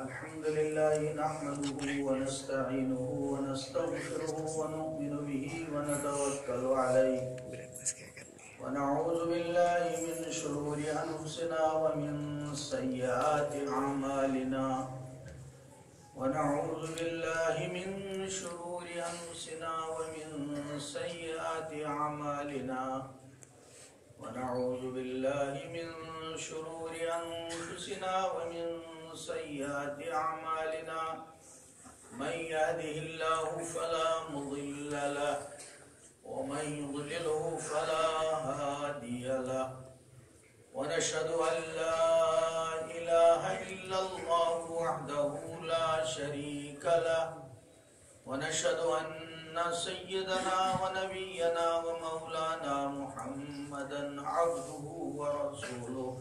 الحمد لله نحمده ونستعينه ونستغفره ونؤمن به ونتوكل عليه ونعوذ بالله من شرور أنفسنا ومن سيئات أعمالنا ونعوذ بالله من شرور أنفسنا ومن سيئات أعمالنا ونعوذ بالله من شرور أنفسنا ومن سيئات أعمالنا من يهده الله فلا مضل له ومن يضلله فلا هادي له ونشهد أن لا إله إلا الله وحده لا شريك له ونشهد أن سيدنا ونبينا ومولانا محمدا عبده ورسوله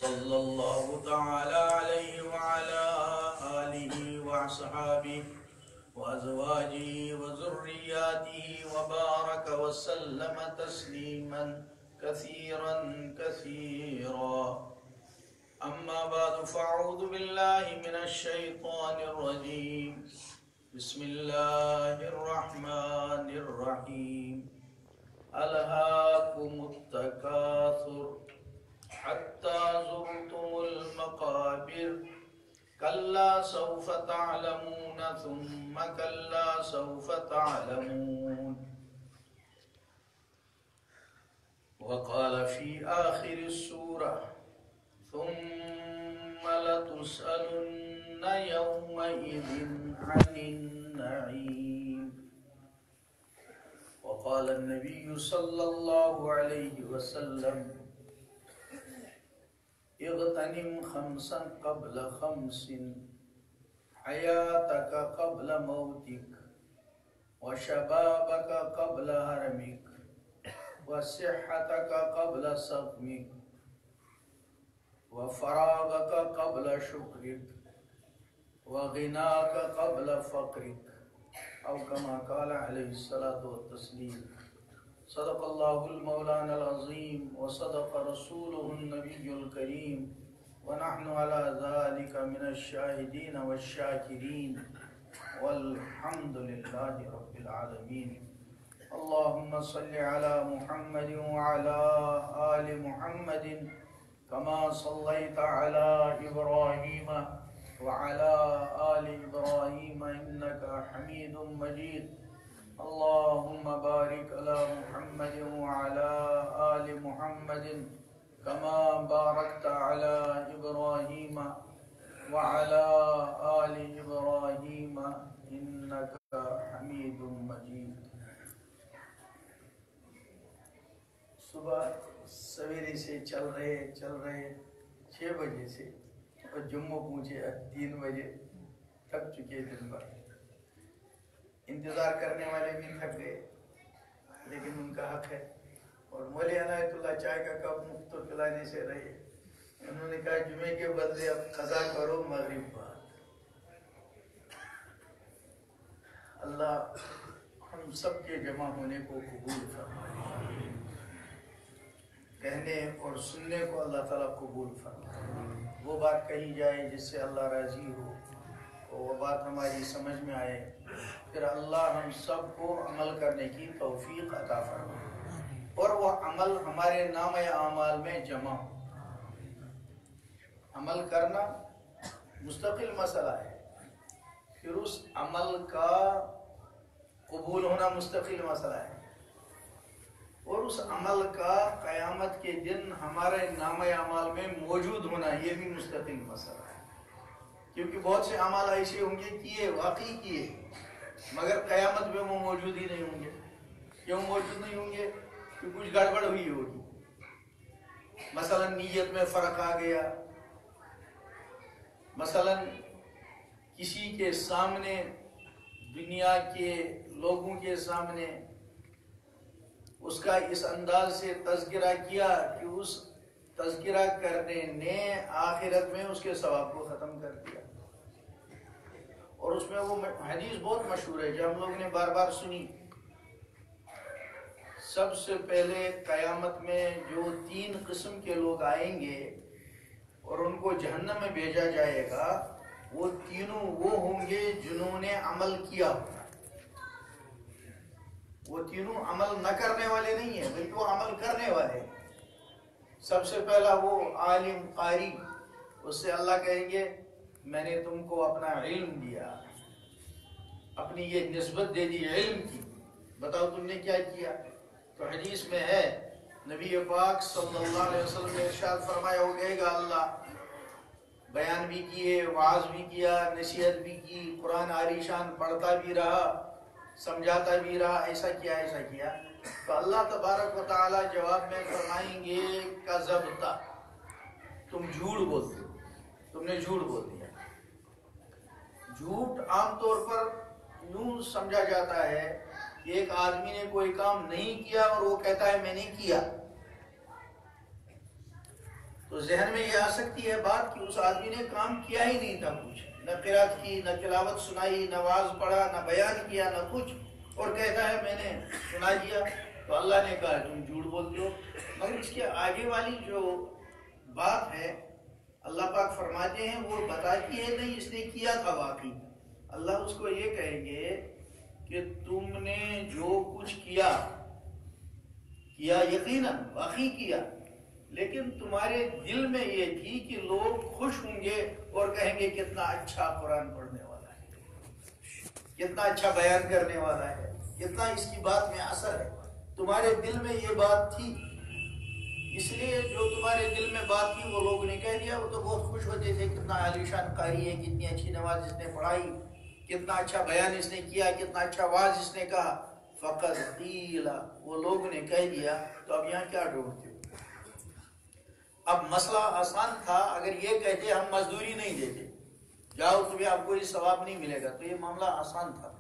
صلى الله تعالى عليه وعلى آله وأصحابه وأزواجه وذرياته وبارك وسلم تسليما كثيرا كثيرا أما بعد فأعوذ بالله من الشيطان الرجيم بسم الله الرحمن الرحيم ألهاكم التكاثر حتى زرتم المقابر كلا سوف تعلمون ثم كلا سوف تعلمون وقال في آخر السورة ثم لتسألن يومئذ عن النعيم وقال النبي صلى الله عليه وسلم اغتنم خمسا قبل خمس حياتك قبل موتك وشبابك قبل هرمك وصحتك قبل سقمك وفراغك قبل شكرك وغناك قبل فقرك أو كما قال عليه الصلاة والتسليم صدق الله المولانا العظيم وصدق رسوله النبي الكريم ونحن على ذلك من الشاهدين والشاكرين والحمد لله رب العالمين اللهم صل على محمد وعلى آل محمد كما صليت على إبراهيم وعلى آل إبراهيم إنك حميد مجيد اللهم بارك على محمد وعلى آل محمد كما باركت على إبراهيم وعلى آل إبراهيم إنك حميد مجيد. صبح سویرے سے چل رہے 6 بجے سے اور جمعہ پہنچے 3 بجے، تھک چکے دن بھر. انتظار کرنے والے بھی تھک گئے لیکن ان کا حق ہے. اور مولوی عنایت اللہ چائے کا کپ مفت پلانے سے رہے. انہوں نے کہا جمعے کے بدلے اب قضا کرو مغرب بعد. اللہ ہم سب کے جمع ہونے کو قبول فرمائے، کہنے اور سننے کو اللہ تعالیٰ قبول فرمائے. وہ بات کہی جائے جس سے اللہ راضی ہو، وہ بات ہماری سمجھ میں آئے، پھر اللہ ہم سب کو عمل کرنے کی توفیق عطا فرمائے اور وہ عمل ہمارے نام اعمال میں جمع ہو. عمل کرنا مستقل مسئلہ ہے، پھر اس عمل کا قبول ہونا مستقل مسئلہ ہے، اور اس عمل کا قیامت کے دن ہمارے نام اعمال میں موجود ہونا یہ بھی مستقل مسئلہ ہے. کیونکہ بہت سے اعمال ایسے ہوں گے کیے، واقعی کیے، مگر قیامت میں وہ موجود ہی نہیں ہوں گے. کیوں موجود نہیں ہوں گے؟ کہ کچھ گڑبڑ ہوئی ہوگی. مثلا نیت میں فرق آ گیا، مثلا کسی کے سامنے، دنیا کے لوگوں کے سامنے اس کا اس انداز سے تذکرہ کیا کہ اس تذکرہ کرنے نے آخرت میں اس کے ثواب کو ختم کر دیا. اور اس میں وہ حدیث بہت مشہور ہے جو ہم لوگوں نے بار بار سنی. سب سے پہلے قیامت میں جو 3 قسم کے لوگ آئیں گے اور ان کو جہنم میں بھیجا جائے گا، وہ تینوں وہ ہوں گے جنہوں نے عمل کیا ہوگا۔ وہ تینوں عمل نہ کرنے والے نہیں ہیں، بلکہ وہ عمل کرنے والے ہیں۔ سب سے پہلا وہ عالم قاری، اس سے اللہ کہیں گے میں نے تم کو اپنا علم دیا، اپنی یہ نسبت دے دی علم کی، بتاؤ تم نے کیا کیا۔ تو حدیث میں ہے، نبی پاک صلی اللہ علیہ وسلم نے ارشاد فرمایا، ہو گئے گا اللہ بیان بھی کیے، وعظ بھی کیا، نصیحت بھی کی، قرآن عالی شان پڑھتا بھی رہا، سمجھاتا بھی رہا، ایسا کیا ایسا کیا۔ تو اللہ تبارک و تعالی جواب میں فرمائیں گے کذبتا، تم جھوٹ بولتے ہو، تم نے جھوٹ بول دیا۔ جھوٹ عام طور پر یوں سمجھا جاتا ہے کہ ایک آدمی نے کوئی کام نہیں کیا اور وہ کہتا ہے میں نے کیا، تو ذہن میں یہ آ سکتی ہے بات کہ اس آدمی نے کام کیا ہی نہیں تھا، کچھ نہ قرات کی، نہ تلاوت سنائی، نہ واعظ پڑھا، نہ بیان کیا، نہ کچھ، اور کہتا ہے میں نے سنا دیا۔ تو اللہ نے کہا تم جھوٹ بولتے ہو۔ مگر اس کے آگے والی جو بات ہے اللہ پاک فرماتے ہیں وہ بتاتی ہے نہیں اس نے کیا تھا واقعی۔ اللہ اس کو یہ کہیں گے کہ تم نے جو کچھ کیا یقیناً واقعی کیا، لیکن تمہارے دل میں یہ تھی کہ لوگ خوش ہوں گے اور کہیں گے کتنا اچھا قرآن پڑھنے والا ہے، کتنا اچھا بیان کرنے والا ہے، کتنا اس کی بات میں اثر ہے۔ تمہارے دل میں یہ بات تھی، اس لیے جو تمہارے دل میں بات تھی وہ لوگوں نے کہہ دیا، وہ تو بہت خوش ہوتے تھے، کتنا عالیشان قاری ہے، کتنی اچھی نماز اس نے پڑھائی، کتنا اچھا بیان اس نے کیا، کتنا اچھا واعظ اس نے کہا۔ فقط قیل، وہ لوگوں نے کہہ دیا۔ تو اب یہاں کیا ڈھونڈتے ہو؟ اب مسئلہ آسان تھا، اگر یہ کہتے ہم مزدوری نہیں دیتے، جاؤ تمہیں اب کوئی ثواب نہیں ملے گا، تو یہ معاملہ آسان تھا۔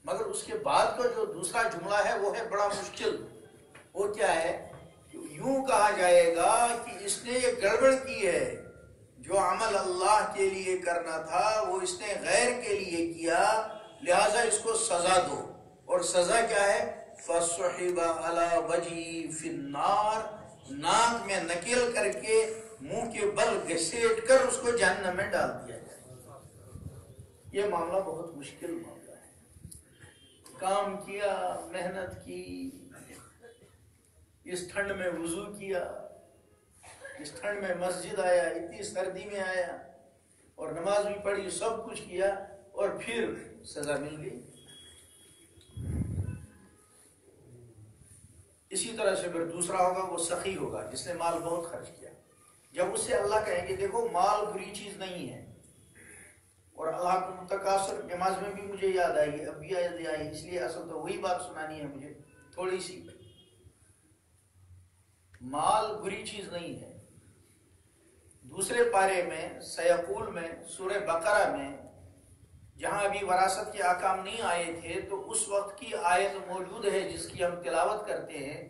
مگر اس کے بعد کا جو دوسرا جملہ ہے وہ ہے بڑا مشکل۔ وہ کیا ہے؟ یوں کہا جائے گا کہ اس نے یہ گڑبڑ کی ہے، جو عمل اللہ کے لیے کرنا تھا وہ اس نے غیر کے لیے کیا، لہذا اس کو سزا دو۔ اور سزا کیا ہے؟ فَصُحِبَ عَلَى وَجْهِهِ فِي النَّارِ، ناک میں نکیل کر کے منہ کے بل گھسیٹ کر اس کو جہنم میں ڈال دیا جائے۔ یہ معاملہ بہت مشکل معاملہ ہے۔ کام کیا، محنت کی، اس ٹھنڈ میں وضو کیا، اس ٹھنڈ میں مسجد آیا، اتنی سردی میں آیا، اور نماز بھی پڑھی، سب کچھ کیا، اور پھر سزا مل گئی۔ اسی طرح سے پھر دوسرا ہوگا وہ سخی ہوگا، جس نے مال بہت خرچ کیا۔ جب اس سے اللہ کہیں گے دیکھو مال بری چیز نہیں ہے، اور اللہ کو متقاصر، نماز میں بھی مجھے یاد آئی، اب بھی یاد آئی، اس لیے اصل تو وہی بات سنانی ہے مجھے تھوڑی سی۔ مال بری چیز نہیں ہے۔ دوسرے پارے میں سیقول میں سورہ بقرہ میں جہاں ابھی وراثت کے احکام نہیں آئے تھے تو اس وقت کی آیت موجود ہے جس کی ہم تلاوت کرتے ہیں،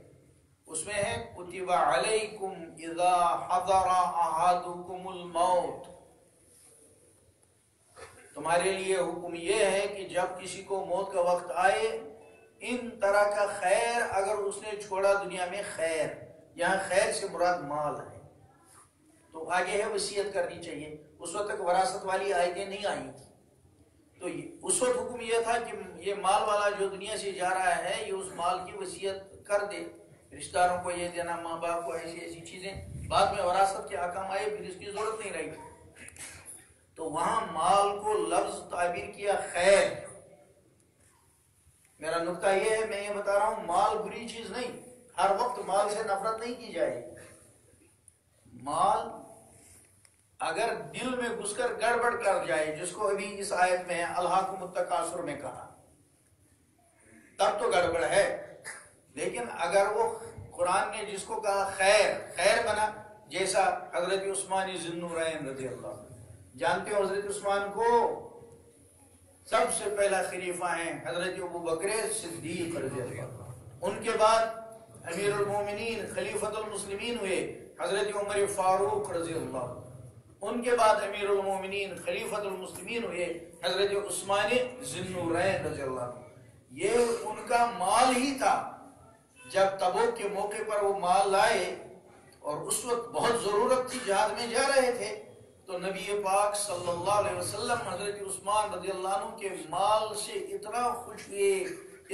اس میں ہے کتب علیکم اذا حضر احدکم الموت، تمہارے لیے حکم یہ ہے کہ جب کسی کو موت کا وقت آئے، ان طرح کا خیر اگر اس نے چھوڑا دنیا میں، خیر یہاں خیر سے مراد مال ہے، تو آگے ہے وصیت کرنی چاہیے۔ اس وقت تک وراثت والی آیتیں نہیں آئی تھی، تو اس وقت حکم یہ تھا کہ یہ مال والا جو دنیا سے جا رہا ہے یہ اس مال کی وصیت کر دے، رشتہ داروں کو یہ دینا، ماں باپ کو ایسی ایسی چیزیں۔ بعد میں وراثت کے احکام آئے، پھر اس کی ضرورت نہیں رہی، تو وہاں مال کو لفظ تعبیر کیا خیر۔ میرا نقطہ یہ ہے، میں یہ بتا رہا ہوں مال بری چیز نہیں، ہر وقت مال سے نفرت نہیں کی جائے۔ مال اگر دل میں گھس کر گڑبڑ کر جائے، جس کو ابھی اس آیت میں الہاکم التکاثر میں کہا، تب تو گڑبڑ ہے۔ لیکن اگر وہ قرآن نے جس کو کہا خیر، خیر بنا، جیسا حضرت عثمان ذی النورین رضی اللہ عنہ، جانتے ہو حضرت عثمان کو سب سے پہلا خلیفہ ہیں حضرت ابوبکر صدیق رضی اللہ عنہ، ان کے بعد امیر المومنین خلیفۃ المسلمین ہوئے حضرت عمر فاروق رضی اللہ عنہ، ان کے بعد امیر المومنین خلیفۃ المسلمین ہوئے حضرت عثمان ذی النورین رضی اللہ عنہ۔ یہ ان کا مال ہی تھا، جب تبوک کے موقع پر وہ مال لائے اور اس وقت بہت ضرورت تھی، جہاد میں جا رہے تھے، تو نبی پاک صلی اللہ علیہ وسلم حضرت عثمان رضی اللہ عنہ کے مال سے اتنا خوش ہوئے،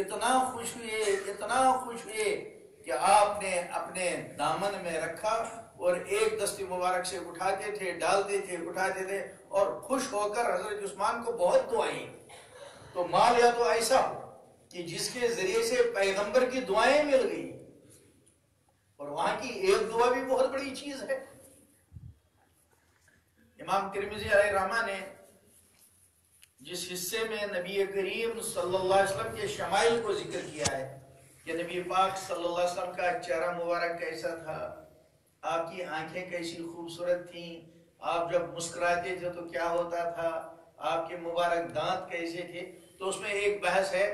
اتنا خوش ہوئے، اتنا خوش ہوئے کہ آپ نے اپنے دامن میں رکھا اور ایک دستی مبارک سے اٹھاتے تھے، ڈالتے تھے، اٹھاتے تھے، اور خوش ہو کر حضرت عثمان کو بہت دعائیں. تو مال یا تو ایسا ہو کہ جس کے ذریعے سے پیغمبر کی دعائیں مل گئی، اور وہاں کی ایک دعا بھی بہت بڑی چیز ہے. امام ترمذی علیہ رحمہ نے جس حصے میں نبی کریم صلی اللہ علیہ وسلم کے شمائل کو ذکر کیا ہے کہ نبی پاک صلی اللہ علیہ وسلم کا چہرہ مبارک کیسا تھا، آپ کی آنکھیں کیسی خوبصورت تھیں، آپ جب مسکراتے تھے تو کیا ہوتا تھا، آپ کے مبارک دانت کیسے تھے، تو اس میں ایک بحث ہے.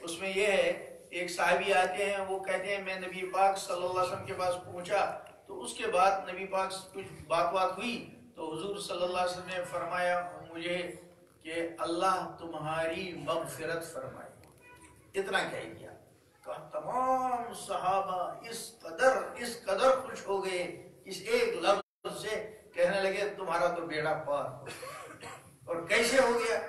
اس میں یہ ہے، ایک صحابی آتے ہیں، وہ کہتے ہیں میں نبی پاک صلی اللہ علیہ وسلم کے پاس پہنچا، تو اس کے بعد نبی پاک کچھ بات ہوئی تو حضور صلی اللہ علیہ وسلم نے فرمایا مجھے کہ اللہ تمہاری مغفرت فرمائے. اتنا کہہ دیا. تمام صحابہ اس قدر خوش ہو گئے اس ایک لفظ سے، کہنے لگے تمہارا تو بیڑا پار ہو. اور کیسے ہو گیا؟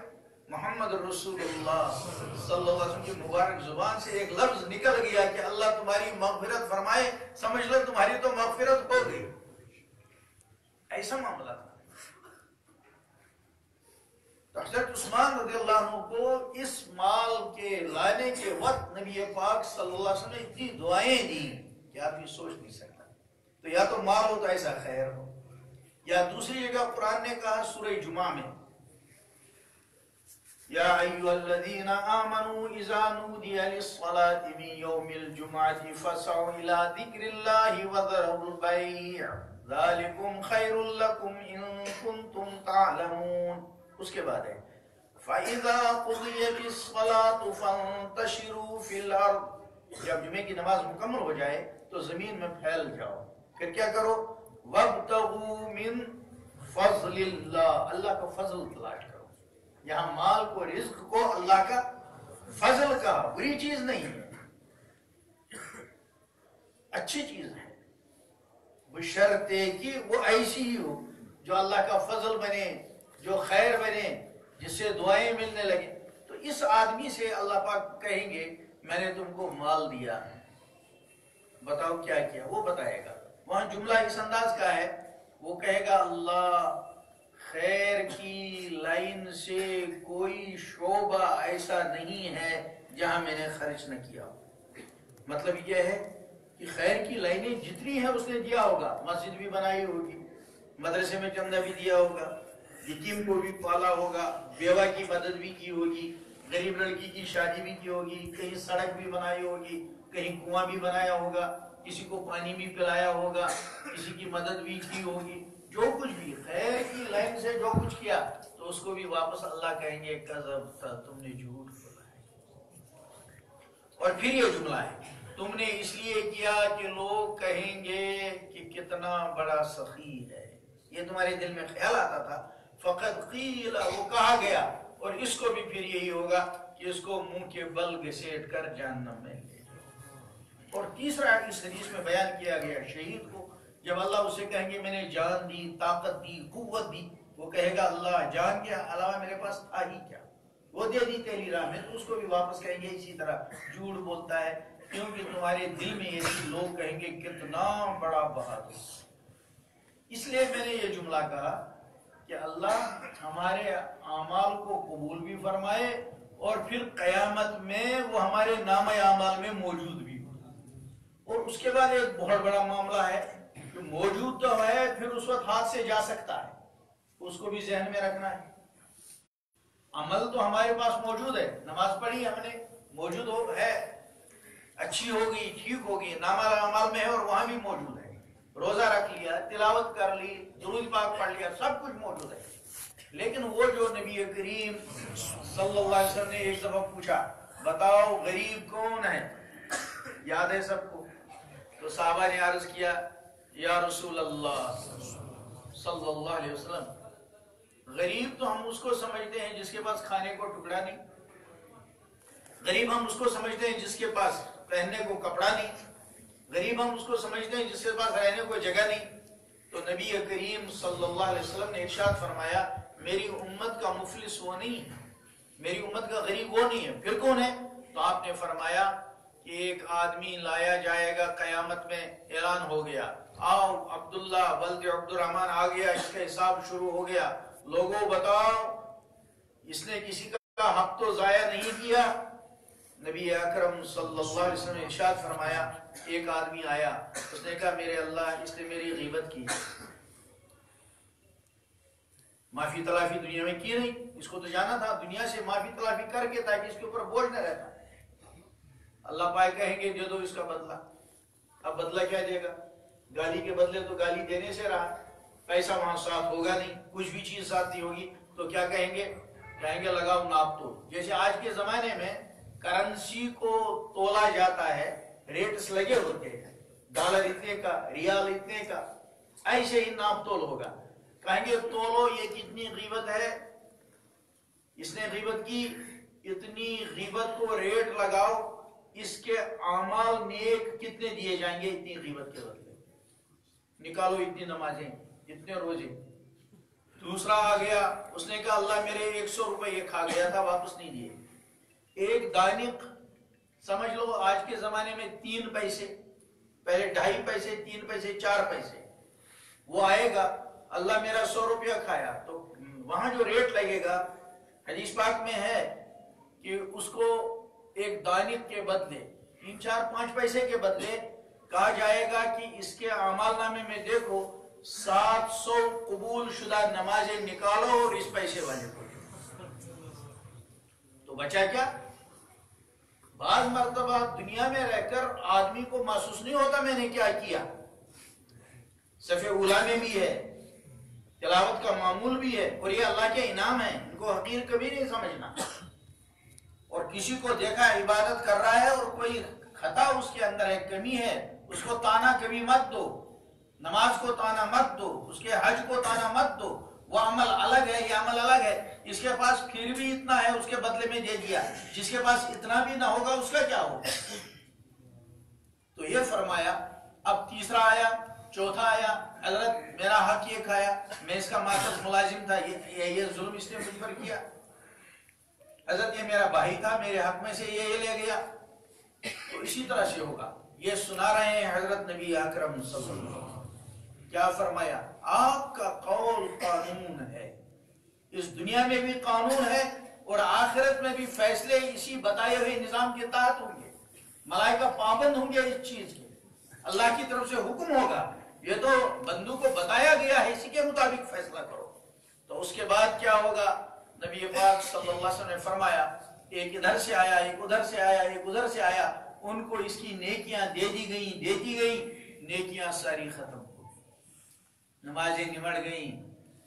محمد رسول اللہ صلی اللہ علیہ وسلم کی مبارک زبان سے ایک لفظ نکل گیا کہ اللہ تمہاری مغفرت فرمائے، سمجھ لو تمہاری تو مغفرت ہو گئی. ایسا معاملہ تھا. تو حضرت عثمان رضی اللہ عنہ کو اس مال کے لانے کے وقت نبی پاک صلی اللہ علیہ وسلم نے اتنی دعائیں دی کہ آپ یہ سوچ نہیں سکتا. تو یا تو مال ہو تو ایسا خیر ہو، یا دوسری جگہ قرآن نے کہا سورہ جمعہ میں یا ایھا الذین آمنوا اذا نودی للصلاة من یوم الجمعة فاسعوا الى ذکر اللہ وذروا البیع ذلکم خیر لکم ان کنتم تعلمون. اس کے بعد ہے فَإِذَا قُضِيَتِ الصَّلَاةُ فَانتَشِرُوا فِي الْأَرْضِ. جب جمعے کی نماز مکمل ہو جائے تو زمین میں پھیل جاؤ. پھر کیا کرو؟ وَابْتَغُوا مِن فَضْلِ اللَّهِ. اللہ کا فضل تلاش کرو. یہاں مال کو، رزق کو اللہ کا فضل کا بری چیز نہیں ہے، اچھی چیز ہے، بشرطے کہ وہ ایسی ہی ہو جو اللہ کا فضل بنے، جو خیر بنے، جس سے دعائیں ملنے لگیں. تو اس آدمی سے اللہ پاک کہیں گے میں نے تم کو مال دیا، بتاؤ کیا کیا، وہ بتائے گا. وہاں جملہ اس انداز کا ہے، وہ کہے گا اللہ خیر کی لائن سے کوئی شعبہ ایسا نہیں ہے جہاں میں نے خرچ نہ کیا ہو. مطلب یہ ہے کہ خیر کی لائنیں جتنی ہیں اس نے دیا ہوگا. مسجد بھی بنائی ہوگی، مدرسے میں چندہ بھی دیا ہوگا، یتیم کو بھی پالا ہوگا، بیوہ کی مدد بھی کی ہوگی، غریب لڑکی کی شادی بھی کی ہوگی، کہیں سڑک بھی بنائی ہوگی، کہیں کنواں بھی بنایا ہوگا، کسی کو پانی بھی پلایا ہوگا، کسی کی مدد بھی کی ہوگی. جو کچھ بھی خیر کی لائن سے جو کچھ کیا تو اس کو بھی واپس اللہ کہیں گے کذبت، تم نے جھوٹ بولا ہے. اور پھر یہ جملہ ہے تم نے اس لیے کیا کہ لوگ کہیں گے کہ کتنا بڑا سخی ہے. یہ تمہارے دل میں خیال آتا تھا. فقط قیل، وہ کہا گیا. اور اس کو بھی پھر یہی ہوگا کہ اس کو منہ کے بل گھسیٹ کر جہنم میں لے جاؤ. اور تیسرا اس حدیث میں بیان کیا گیا شہید کو جب اللہ اسے کہیں گے میں نے جان دی، طاقت دی، قوت دی، وہ کہے گا اللہ جان کے علاوہ میرے پاس تھا ہی کیا، وہ دے دی تیری راہ میں. تو اس کو بھی واپس کہیں گے اسی طرح جھوٹ بولتا ہے کیونکہ تمہارے دل میں یہ چیز لوگ کہیں گے کتنا بڑا بہادر. اس لیے میں نے یہ جملہ کہا کہ اللہ ہمارے اعمال کو قبول بھی فرمائے اور پھر قیامت میں وہ ہمارے نام اعمال میں موجود بھی ہو. اور اس کے بعد ایک بہت بڑا معاملہ ہے کہ موجود تو ہے پھر اس وقت ہاتھ سے جا سکتا ہے، اس کو بھی ذہن میں رکھنا ہے. عمل تو ہمارے پاس موجود ہے، نماز پڑھی ہم نے، موجود ہے، اچھی ہوگی، ٹھیک ہوگی، نام اعمال میں ہے اور وہاں بھی موجود ہے. روزہ رکھ لیا، تلاوت کر لی، درود پاک پڑھ لیا، سب کچھ موجود ہے. لیکن وہ جو نبی کریم صلی اللہ علیہ وسلم نے ایک دفعہ پوچھا بتاؤ غریب کون ہے، یاد ہے سب کو؟ تو صحابہ نے عرض کیا یا رسول اللہ صلی اللہ علیہ وسلم غریب تو ہم اس کو سمجھتے ہیں جس کے پاس کھانے کو ٹکڑا نہیں، غریب ہم اس کو سمجھتے ہیں جس کے پاس پہننے کو کپڑا نہیں، غریب ہم اس کو سمجھتے ہیں جس کے پاس رہنے کو جگہ نہیں. تو نبی کریم صلی اللہ علیہ وسلم نے ارشاد فرمایا میری امت کا مفلس وہ نہیں ہے, میری امت کا غریب وہ نہیں ہے. پھر کون ہے؟ تو آپ نے فرمایا کہ ایک آدمی لایا جائے گا قیامت میں, اعلان ہو گیا آؤ عبداللہ ولد عبد الرحمن آ گیا, اس کا حساب شروع ہو گیا, لوگوں بتاؤ اس نے کسی کا حق تو ضائع نہیں کیا. نبی اکرم صلی اللہ علیہ وسلم نے ارشاد فرمایا ایک آدمی آیا, اس نے کہا میرے اللہ اس نے میری غیبت کی, معافی تلافی دنیا میں کی نہیں, اس کو تو جانا تھا دنیا سے معافی تلافی کر کے تاکہ اس کے اوپر بوجھ نہ رہتا. اللہ پاک کہیں گے دے دو اس کا بدلہ. اب بدلہ کیا دے گا؟ گالی کے بدلے تو گالی دینے سے رہا, پیسہ وہاں ساتھ ہوگا نہیں, کچھ بھی چیز ساتھ نہیں ہوگی, تو کیا کہیں گے؟ کہیں گے لگاؤ ناپ تو. جیسے آج کے زمانے میں کرنسی کو تولا جاتا ہے, ریٹس لگے ہوتے ہیں, ڈالر اتنے کا, ریال اتنے کا, ایسے ہی ناپ تول ہوگا. کہیں گے تولو یہ کتنی غیبت ہے, اس نے غیبت کی, اتنی غیبت کو ریٹ لگاؤ, اس کے اعمال نیک کتنے دیے جائیں گے اتنی غیبت کے بدلے, نکالو اتنی نمازیں اتنے روزے. دوسرا آ گیا, اس نے کہا اللہ میرے 100 روپے یہ کھا گیا تھا واپس نہیں دیے. ایک دانق سمجھ لو آج کے زمانے میں 3 پیسے, پہلے 2.5 پیسے 3 پیسے 4 پیسے, وہ آئے گا اللہ میرا 100 روپیہ کھایا, تو وہاں جو ریٹ لگے گا حدیث پاک میں ہے کہ اس کو ایک دانق کے بدلے 3 4 5 پیسے کے بدلے کہا جائے گا کہ اس کے اعمال نامے میں دیکھو 700 قبول شدہ نمازیں نکالو اور اس پیسے والے کو. تو بچا کیا؟ بعض مرتبہ دنیا میں رہ کر آدمی کو محسوس نہیں ہوتا میں نے کیا کیا. صف اولا میں بھی ہے, تلاوت کا معمول بھی ہے, اور یہ اللہ کے انعام ہے, ان کو حقیر کبھی نہیں سمجھنا. اور کسی کو دیکھا عبادت کر رہا ہے اور کوئی خطا اس کے اندر ہے, کمی ہے, اس کو تانا کبھی مت دو, نماز کو تانا مت دو, اس کے حج کو تانا مت دو, وہ عمل الگ ہے یہ عمل الگ ہے, اس کے پاس پھر بھی اتنا ہے اس کے بدلے میں دے دیا, جس کے پاس اتنا بھی نہ ہوگا اس کا کیا ہوگا. تو یہ فرمایا. اب تیسرا آیا, چوتھا آیا, حضرت میرا حق یہ کھایا, میں اس کا ماخذ ملازم تھا, یہ ظلم اس نے مجھ پر کیا. حضرت یہ میرا بھائی تھا, میرے حق میں سے یہ لے گیا. تو اسی طرح سے ہوگا. یہ سنا رہے ہیں حضرت نبی اکرم صلی اللہ علیہ وسلم. کیا فرمایا؟ آپ کا قول قانون ہے, اس دنیا میں بھی قانون ہے اور آخرت میں بھی فیصلے اسی بتائے ہوئے نظام کے تحت ہوں گے. ملائکہ پابند ہوں گے اس چیز کے, اللہ کی طرف سے حکم ہوگا, یہ تو بندوں کو بتایا گیا ہے, اسی کے مطابق فیصلہ کرو. تو اس کے بعد کیا ہوگا؟ نبی پاک صلی اللہ علیہ وسلم نے فرمایا ایک ادھر سے آیا, ایک ادھر سے آیا, ایک ادھر سے آیا, ان کو اس کی نیکیاں دے دی گئیں, نیکیاں ساری ختم ہو گئی, نمازیں نمڑ گئیں,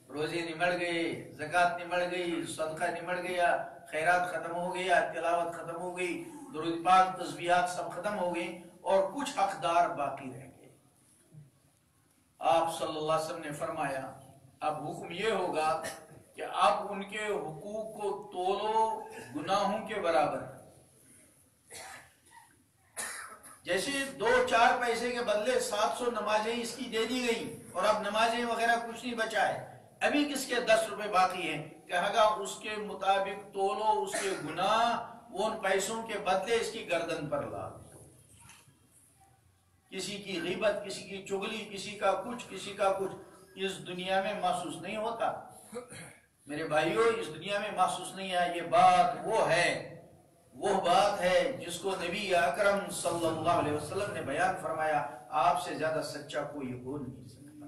روزے نمڑ گئے, زکوٰۃ نمڑ گئی, صدقہ نمڑ گیا, خیرات ختم ہو گیا, تلاوت ختم ہو گئی, درود پاک تسبیحات سب ختم ہو گئی, اور کچھ حقدار باقی رہ گئے. آپ صلی اللہ علیہ وسلم نے فرمایا اب حکم یہ ہوگا کہ آپ ان کے حقوق کو تولو گناہوں کے برابر. جیسے 2 4 پیسے کے بدلے 700 نمازیں اس کی دے دی گئی, اور اب نمازیں وغیرہ کچھ نہیں بچا ہے, ابھی کس کے 10 روپے باقی ہیں, کہا گا اس کے مطابق تولو اس کے گناہ, وہ ان پیسوں کے بدلے اس کی گردن پر لا. کسی کی غیبت, کسی کی چغلی, کسی کا کچھ, کسی کا کچھ, اس دنیا میں محسوس نہیں ہوتا میرے بھائیوں, اس دنیا میں محسوس نہیں ہے. یہ بات وہ بات ہے جس کو نبی اکرم صلی اللہ علیہ وسلم نے بیان فرمایا. آپ سے زیادہ سچا کوئی ہو نہیں سکتا.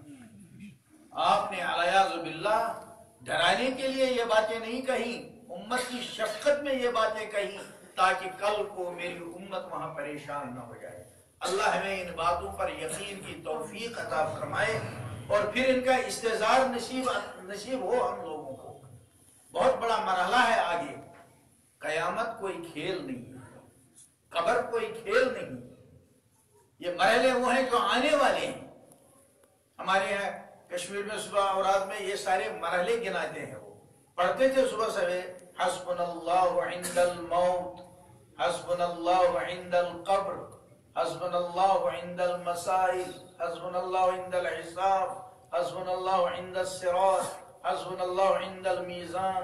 آپ نے علیاذ باللہ ڈرانے کے لیے یہ باتیں نہیں کہیں, امت کی شفقت میں یہ باتیں کہیں تاکہ کل کو میری امت وہاں پریشان نہ ہو جائے. اللہ ہمیں ان باتوں پر یقین کی توفیق عطا فرمائے, اور پھر ان کا استحضار نصیب ہو ہم لوگوں کو. بہت بڑا مرحلہ ہے آگے. قیامت کوئی کھیل نہیں, قبر کوئی کھیل نہیں. یہ مرحلے وہ ہیں جو آنے والے ہیں. ہمارے یہاں کشمیر میں صبح اور رات میں یہ سارے مرحلے گناتے ہیں. وہ پڑھتے تھے صبح سویرے, حسبنا اللہ عند الموت, حسبنا اللہ عند القبر, حسبنا اللہ عند المسائل، حسبنا اللہ عند الحساب، حسبنا اللہ عند الصراط، حسبنا اللہ عند المیزان،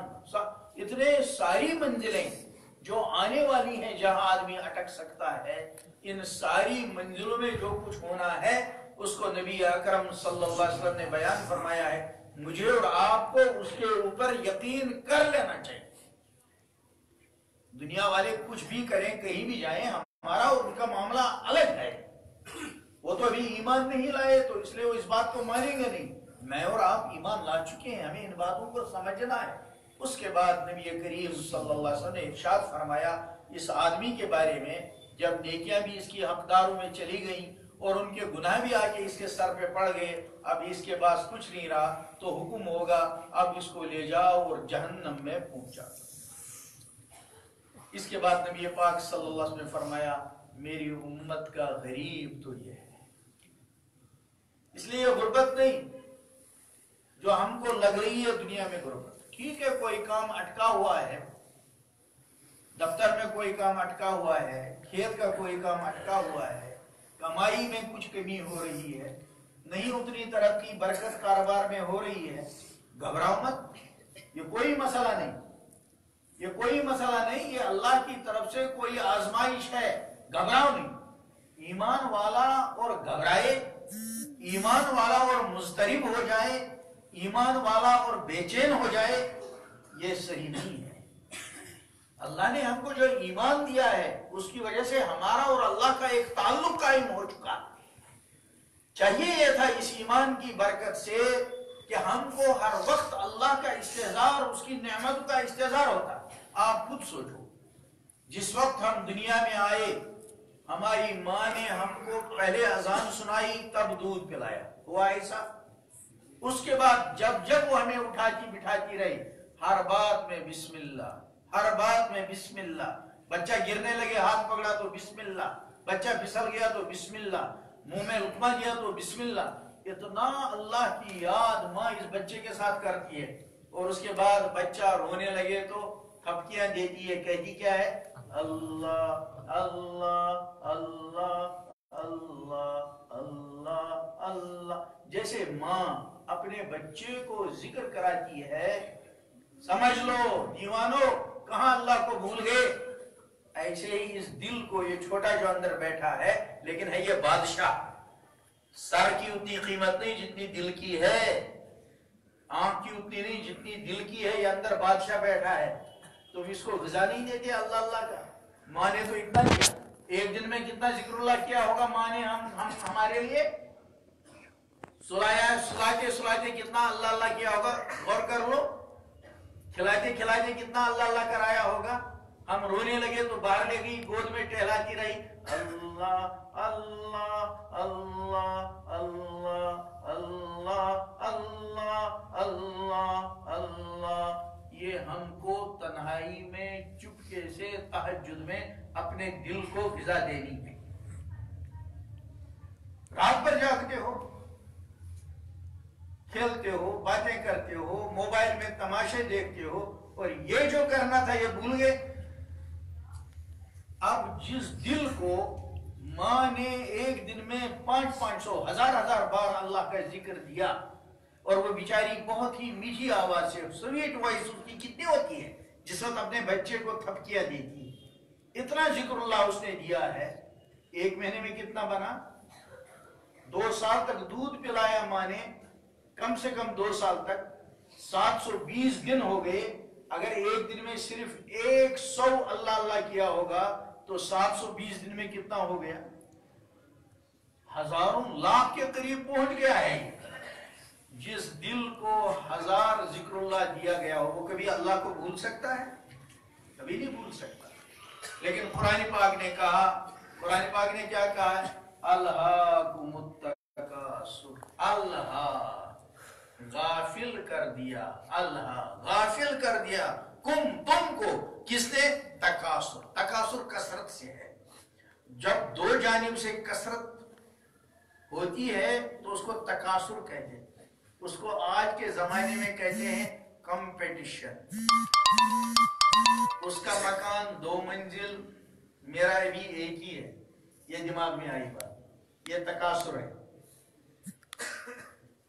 اتنے ساری منزلیں جو آنے والی ہیں جہاں آدمی اٹک سکتا ہے، ان ساری منزلوں میں جو کچھ ہونا ہے اس کو نبی اکرم صلی اللہ علیہ وسلم نے بیان فرمایا ہے. مجھے اور آپ کو اس کے اوپر یقین کر لینا چاہیے. دنیا والے کچھ بھی کریں، کہیں بھی جائیں، ہمارا اور ان کا معاملہ الگ ہے. وہ تو ابھی ایمان نہیں لائے تو اس لیے وہ اس بات کو مانیں گے نہیں. میں اور آپ ایمان لا چکے ہیں، ہمیں ان باتوں کو سمجھنا ہے. اس کے بعد نبی کریم صلی اللہ علیہ وسلم نے ارشاد فرمایا اس آدمی کے بارے میں، جب نیکیاں بھی اس کی حقداروں میں چلی گئیں اور ان کے گناہ بھی آ کے اس کے سر پہ پڑ گئے، اب اس کے پاس کچھ نہیں رہا، تو حکم ہوگا اب اس کو لے جاؤ اور جہنم میں پہنچا. اس کے بعد نبی پاک صلی اللہ علیہ وسلم نے فرمایا میری امت کا غریب تو یہ ہے. اس لیے یہ غربت نہیں جو ہم کو لگ رہی ہے دنیا میں غربت. ٹھیک ہے کوئی کام اٹکا ہوا ہے، دفتر میں کوئی کام اٹکا ہوا ہے، کھیت کا کوئی کام اٹکا ہوا ہے، کمائی میں کچھ کمی ہو رہی ہے، نہیں اتنی ترقی برکت کاروبار میں ہو رہی ہے، گھبراؤ مت. یہ کوئی مسئلہ نہیں، یہ کوئی مسئلہ نہیں، یہ اللہ کی طرف سے کوئی آزمائش ہے. گھبراؤ نہیں. ایمان والا اور گھبرائے، ایمان والا اور مضطرب ہو جائے، ایمان والا اور بے چین ہو جائے، یہ صحیح نہیں ہے. اللہ نے ہم کو جو ایمان دیا ہے اس کی وجہ سے ہمارا اور اللہ کا ایک تعلق قائم ہو چکا. چاہیے یہ تھا اس ایمان کی برکت سے کہ ہم کو ہر وقت اللہ کا استحضار، اس کی نعمت کا استحضار ہوتا. آپ خود سوچو، جس وقت ہم دنیا میں آئے ہماری ماں نے ہم کو پہلے اذان سنائی تب دودھ پلایا، ہوا ایسا؟ اس کے بعد جب جب وہ ہمیں اٹھاتی بٹھاتی رہی، ہر بات میں بسم اللہ، ہر بات میں بسم اللہ. بچہ گرنے لگے ہاتھ پکڑا تو بسم اللہ، بچہ پھسل گیا تو بسم اللہ، منہ میں لقمہ گیا تو بسم اللہ. اتنا اللہ کی یاد ماں اس بچے کے ساتھ کرتی ہے. اور اس کے بعد بچہ رونے لگے تو تھپکیاں دیتی ہے، کہتی کیا ہے؟ اللہ اللہ اللہ اللہ اللہ اللہ. جیسے ماں اپنے بچے کو ذکر کراتی ہے، سمجھ لو دیوانو کہاں اللہ کو بھول گئے. ایسے ہی اس دل کو، یہ چھوٹا جو اندر بیٹھا ہے لیکن ہے یہ بادشاہ، سر کی اتنی قیمت نہیں جتنی دل کی ہے، آنکھ کی اتنی نہیں جتنی دل کی ہے. یہ اندر بادشاہ بیٹھا ہے، تم اس کو غذا نہیں دیتے اللہ اللہ کا. ماں نے تو اتنا کیا، ایک دن میں کتنا ذکر اللہ کیا ہوگا ماں نے ہمارے لیے. سلاتے کتنا اللہ اللہ کیا ہوگا، غور کر لو. کھلاتے کھلاتے کتنا اللہ اللہ کرایا ہوگا. ہم رونے لگے تو باہر لے گئی، گود میں ٹہلاتی رہی، اللہ اللہ اللہ اللہ اللہ اللہ اللہ اللہ. یہ ہم کو تنہائی میں چپکے سے تہجد میں اپنے دل کو غذا دینی ہے. رات بھر جاگتے ہو، کھیلتے ہو، باتیں کرتے ہو، موبائل میں تماشے دیکھتے ہو، اور یہ جو کرنا تھا یہ بھول گئے. اب جس دل کو ماں نے ایک دن میں 500 1000 بار اللہ کا ذکر دیا، اور وہ بیچاری بہت ہی میٹھی آواز سے، سویٹ وائس اس کی کتنی ہوتی ہے جس وقت اپنے بچے کو تھپکیاں دیتی ہے، اتنا ذکر اللہ اس نے دیا ہے. ایک مہینے میں کتنا بنا؟ 2 سال تک دودھ پلایا ماں نے، کم سے کم 2 سال تک 720 دن ہو گئے. اگر ایک دن میں صرف 100 اللہ اللہ کیا ہوگا تو 720 دن میں کتنا ہو گیا؟ ہزاروں لاکھ کے قریب پہنچ گیا ہے. جس دل کو 1000 ذکر اللہ دیا گیا ہو وہ کبھی اللہ کو بھول سکتا ہے؟ کبھی نہیں بھول سکتا. لیکن قرآن پاک نے کہا، قرآن پاک نے کیا کہا ہے؟ الہاکم التکاثر، اللہ غافل کر دیا، اللہ غافل کر دیا تم کو. کس نے؟ تکاثر. تکاثر کثرت سے ہے. جب دو جانب سے کثرت ہوتی ہے تو اس کو تکاثر کہتے ہیں. اس کو آج کے زمانے میں کہتے ہیں کمپٹیشن. اس کا مکان 2 منزل، میرا بھی ایک ہی ہے. یہ دماغ میں آئی بات، یہ تکاثر ہے.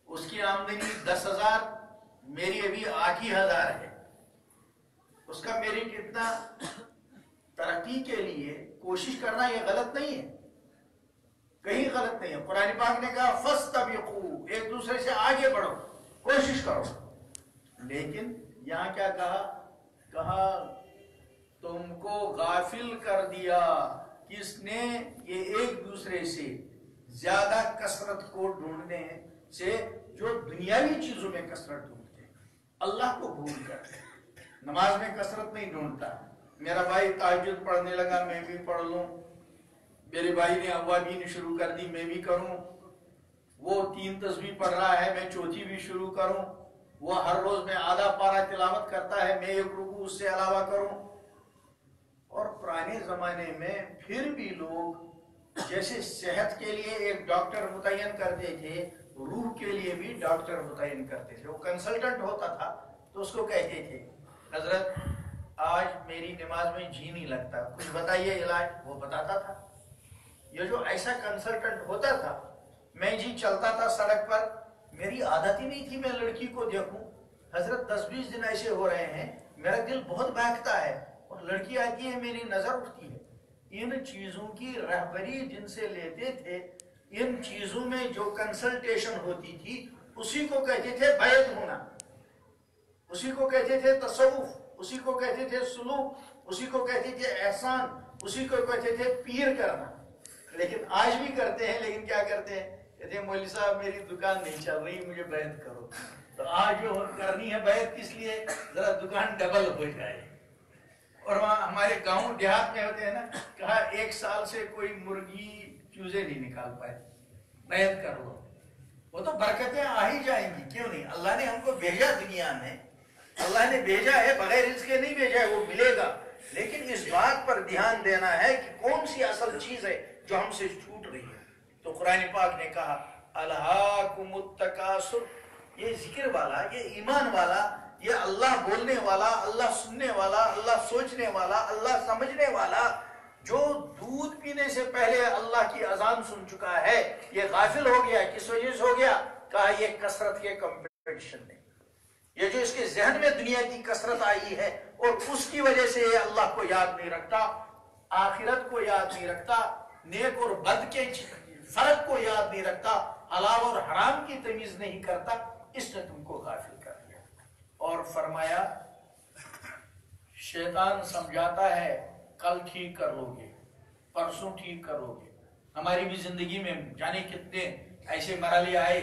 اس کی آمدنی 10,000، میری ابھی 8,000 ہے. اس کا میرٹ اتنا، ترقی کے لیے کوشش کرنا یہ غلط نہیں ہے، کہیں غلط نہیں ہے. قرآن پاک نے کہا فاستبقوا، ایک دوسرے سے آگے بڑھو، کوشش کرو. لیکن یہاں کیا کہا تم کو غافل کر دیا. کس نے؟ یہ ایک دوسرے سے زیادہ کثرت کو ڈھونڈنے سے جو دنیاوی چیزوں میں کثرت ڈھونڈتے ہیں، اللہ کو بھول کر. نماز میں کثرت نہیں ڈھونڈتا، میرا بھائی تہجد پڑھنے لگا میں بھی پڑھ لوں، میرے بھائی نے اوابین شروع کر دی میں بھی کروں، وہ 3 تسبیح پڑھ رہا ہے میں 4تھی بھی شروع کروں، وہ ہر روز میں آدھا پارہ تلاوت کرتا ہے میں 1 رکوع اس سے علاوہ کروں. اور پرانے زمانے میں پھر بھی لوگ جیسے صحت کے لیے ایک ڈاکٹر متعین کرتے تھے، روح کے لیے بھی ڈاکٹر متعین کرتے تھے. وہ کنسلٹنٹ ہوتا تھا تو اس کو کہتے تھے حضرت آج میری نماز میں جی نہیں لگتا، کچھ بتائیے علاج. وہ بتاتا تھا. یہ جو ایسا کنسلٹنٹ ہوتا تھا، میں جی چلتا تھا سڑک پر، میری عادت ہی نہیں تھی میں لڑکی کو دیکھوں. حضرت 10-20 دن ایسے ہو رہے ہیں میرا دل بہت بہکتا ہے، اور لڑکی آتی ہے میری نظر اٹھتی ہے. ان چیزوں کی رہبری جن سے لیتے تھے، ان چیزوں میں جو کنسلٹیشن ہوتی تھی اسی کو کہتے تھے بیعت ہونا، اسی کو کہتے تھے تصوف، اسی کو کہتے تھے سلوک، اسی کو کہتے تھے احسان، اسی کو کہتے تھے پیر کرنا. لیکن آج بھی کرتے ہیں، لیکن کیا کرتے ہیں؟ کہتے ہیں مولوی صاحب میری دکان نہیں چل رہی مجھے بیعت کرو. تو آج جو کرنی ہے بیعت کس لیے؟ ذرا دکان ڈبل ہو جائے. اور وہاں ہمارے گاؤں دیہات میں ہوتے ہیں نا، کہا 1 سال سے کوئی مرغی چوزے نہیں نکال پائے، بیعت کر لو. وہ تو برکتیں آ ہی جائیں گی، کیوں نہیں؟ اللہ نے ہم کو بھیجا دنیا میں، اللہ نے بھیجا ہے، بغیر رزق کے نہیں بھیجا ہے، وہ ملے گا. لیکن اس بات پر دھیان دینا ہے کہ کون سی اصل چیز ہے جو ہم سے چھوٹ رہی ہے. تو قرآن پاک نے کہا الہاکم التکاثر، یہ ذکر والا، یہ ایمان والا، یہ اللہ بولنے والا، اللہ سننے والا، اللہ سوچنے والا، اللہ سمجھنے والا، جو دودھ پینے سے پہلے اللہ کی اذان سن چکا ہے، یہ غافل ہو گیا. کس وجہ سے ہو گیا؟ کہا یہ کثرت کے کمپٹیشن میں، یہ جو اس کے ذہن میں دنیا کی کثرت آئی ہے، اور اس کی وجہ سے یہ اللہ کو یاد نہیں رکھتا، آخرت کو یاد نہیں رکھتا، نیک اور بد کے فرق کو یاد نہیں رکھتا، حلال اور حرام کی تمیز نہیں کرتا. اس نے تم کو غافل کر دیا. اور فرمایا شیطان سمجھاتا ہے کل ٹھیک کر لو گے، پرسوں ٹھیک کر لو گے. ہماری بھی زندگی میں جانے کتنے ایسے مرحلے آئے،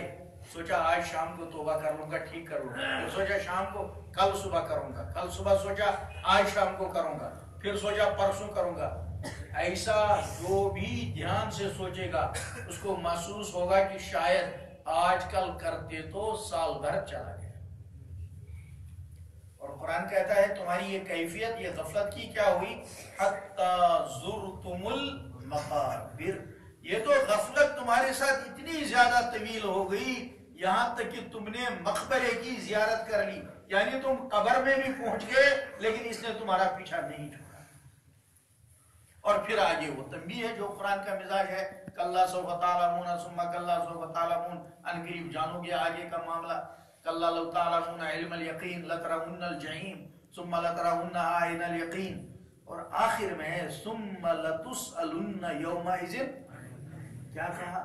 سوچا آج شام کو توبہ کر لوں گا ٹھیک کر لوں گا، پھر سوچا شام کو کل صبح کروں گا، کل صبح سوچا آج شام کو کروں گا، پھر سوچا پرسوں کروں گا. ایسا جو بھی دھیان سے سوچے گا اس کو محسوس ہوگا کہ شاید آج کل کرتے تو سال بھر چلا گیا. اور قرآن کہتا ہے تمہاری یہ کیفیت، یہ غفلت کی کیا ہوئی؟ حتی زرتم المقابر، یہ تو غفلت تمہارے ساتھ اتنی زیادہ طویل ہو گئی یہاں تک کہ تم نے مقبرے کی زیارت کر لی. یعنی تم قبر میں بھی پہنچ گئے لیکن اس نے تمہارا پیچھا نہیں چھوڑا. اور پھر آگے وہ تنبیہ ہے جو قرآن کا مزاج ہے، کلا سوف تعلمون ثم کلا سوف تعلمون، ان قریب جانو گے آگے کا معاملہ. کلا لو تعلمون علم الیقین لترون الجحیم ثم لترونها عین الیقین. اور آخر میں ہے ثم لتسألن یومئذ، کیا کہا؟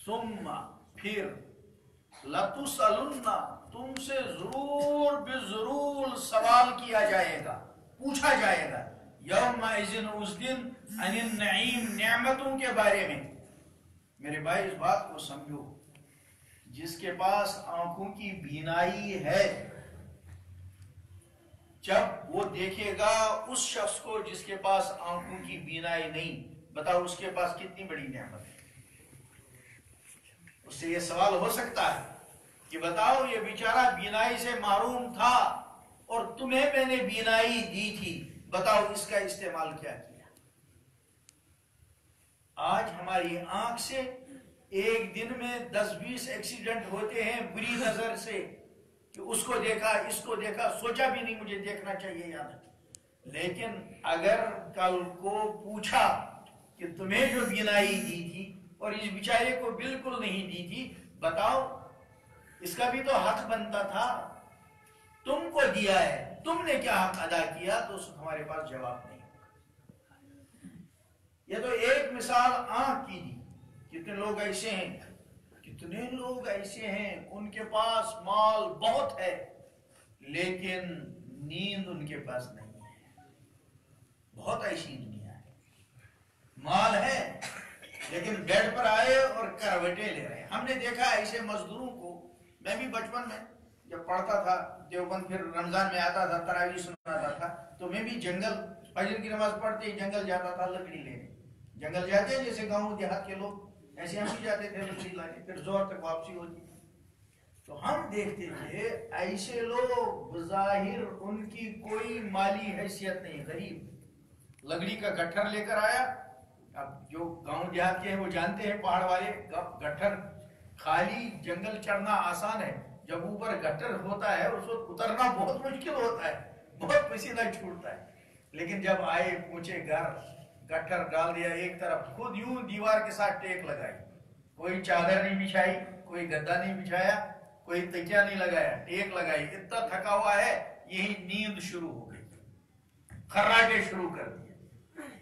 ثم، پھر، لتسألن، تم سے ضرور بے ضرور سوال کیا جائے گا، پوچھا جائے گا، یومئذ، اس دن، عن النعیم، نعمتوں کے بارے میں. میرے بھائی اس بات کو سمجھو، جس کے پاس آنکھوں کی بینائی ہے جب وہ دیکھے گا اس شخص کو جس کے پاس آنکھوں کی بینائی نہیں، بتاؤ اس کے پاس کتنی بڑی نعمت ہے. اس سے یہ سوال ہو سکتا ہے کہ بتاؤ یہ بیچارہ بینائی سے محروم تھا اور تمہیں میں نے بینائی دی تھی، بتاؤ اس کا استعمال کیا کیا. آج ہماری آنکھ سے ایک دن میں 10-20 ایکسیڈنٹ ہوتے ہیں بری نظر سے، کہ اس کو دیکھا، اس کو دیکھا، سوچا بھی نہیں مجھے دیکھنا چاہیے یا نہیں. لیکن اگر کل کو پوچھا کہ تمہیں جو بینائی دی تھی اور اس بیچارے کو بالکل نہیں دی تھی، بتاؤ اس کا بھی تو حق بنتا تھا، تم کو دیا ہے، تم نے کیا حق ادا کیا؟ تو ہمارے پاس جواب نہیں۔ یہ تو ایک مثال آنکھ کی دی۔ کتنے لوگ ایسے ہیں، کتنے لوگ ایسے ہیں ان کے پاس مال بہت ہے لیکن نیند ان کے پاس نہیں ہے۔ بہت ایسی دنیا ہے، مال ہے لیکن بیڈ پر آئے اور کروٹیں لے رہے ہیں۔ ہم نے دیکھا ایسے مزدوروں کو، میں بھی بچپن میں جب پڑھتا تھا دیوبند، پھر رمضان میں آتا تھا، تراویح سناتا تھا، تو میں بھی جنگل، فجر کی نماز پڑھتے ہی جنگل جاتا تھا لکڑی لینے۔ جنگل جاتے ہیں جیسے گاؤں دیہات کے لوگ، ایسے ہم بھی جاتے تھے لکڑی لانے، پھر زور تک واپسی ہوتی۔ تو ہم دیکھتے تھے ایسے لوگ بظاہر ان کی کوئی مالی حیثیت نہیں، غریب، لکڑی کا گٹھر لے کر آیا۔ اب جو گاؤں دیہات کے ہیں وہ جانتے ہیں، پہاڑ والے، گٹھر خالی جنگل چڑھنا آسان ہے، جب اوپر گٹھر ہوتا ہے اس وقت اترنا بہت مشکل ہوتا ہے، بہت پسینہ چھوٹتا ہے۔ لیکن جب آئے پہنچے گھر، گٹھر ڈال دیا ایک طرف، خود یوں دیوار کے ساتھ ٹیک لگائی، کوئی چادر نہیں بچھائی، کوئی گدا نہیں بچھایا، کوئی تکیہ نہیں لگایا، ٹیک لگائی، اتنا تھکا ہوا ہے، یہی نیند شروع ہو گئی، خراٹے شروع کر دیے۔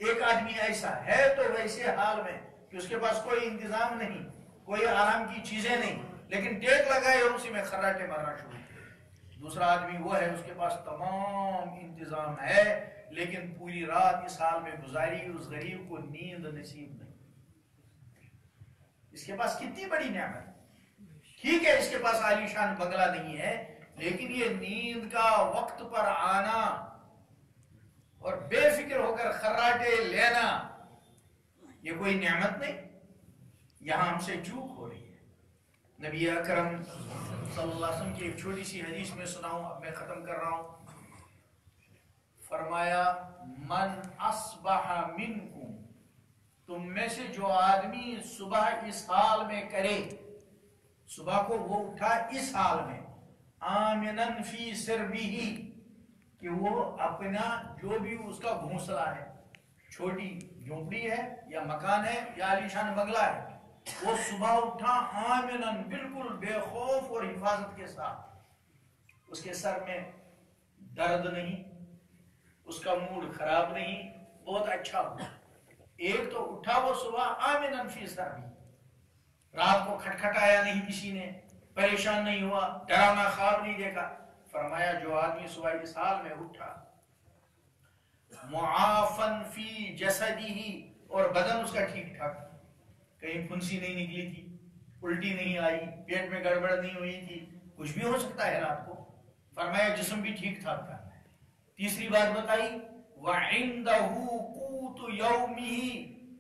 ایک آدمی ایسا ہے تو ویسے حال میں کہ اس کے پاس کوئی انتظام نہیں، کوئی آرام کی چیزیں نہیں، لیکن ٹیک لگائے اور اسی میں خراٹے مارنا شروع کیے۔ دوسرا آدمی وہ ہے، اس کے پاس تمام انتظام ہے لیکن پوری رات اس حال میں گزاری، اس غریب کو نیند نصیب نہیں۔ اس کے پاس کتنی بڑی نعمت، ٹھیک ہے اس کے پاس عالی شان بنگلہ نہیں ہے، لیکن یہ نیند کا وقت پر آنا اور بے فکر ہو کر خراٹے لینا، یہ کوئی نعمت نہیں؟ یہاں ہم سے چوک ہو رہی ہے۔ نبی اکرم صلی اللہ علیہ وسلم کی ایک چھوٹی سی حدیث میں سناؤں، اب میں ختم کر رہا ہوں۔ فرمایا من اصبح منکم، تم میں سے جو آدمی صبح اس حال میں کرے، صبح کو وہ اٹھا اس حال میں، آمنن فی سربہ، کہ وہ اپنا جو بھی اس کا گھونسلہ ہے، چھوٹی جھونپڑی ہے یا مکان ہے یا عالیشان بنگلہ ہے، وہ صبح اٹھا آمنن، بالکل بے خوف اور حفاظت کے ساتھ، اس کے سر میں درد نہیں، اس کا موڈ خراب نہیں، بہت اچھا ہوا۔ ایک تو اٹھا وہ صبح آمنن فی سربہ، رات کو کھٹکھٹایا نہیں کسی نے، پریشان نہیں ہوا، ڈراونا خواب نہیں دیکھا۔ فرمایا جو آدمی صبح اس حال میں اٹھا، معافن فی جسدہ، اور بدن اس کا ٹھیک ٹھاک، کہیں پھنسی نہیں نکلی تھی، الٹی نہیں آئی، پیٹ میں گڑبڑ نہیں ہوئی تھی، کچھ بھی ہو سکتا ہے رات کو، فرمایا جسم بھی ٹھیک ٹھاک تھا۔ تیسری بات بتائی وَعِنْدَهُ قُوتُ يَوْمِهِ،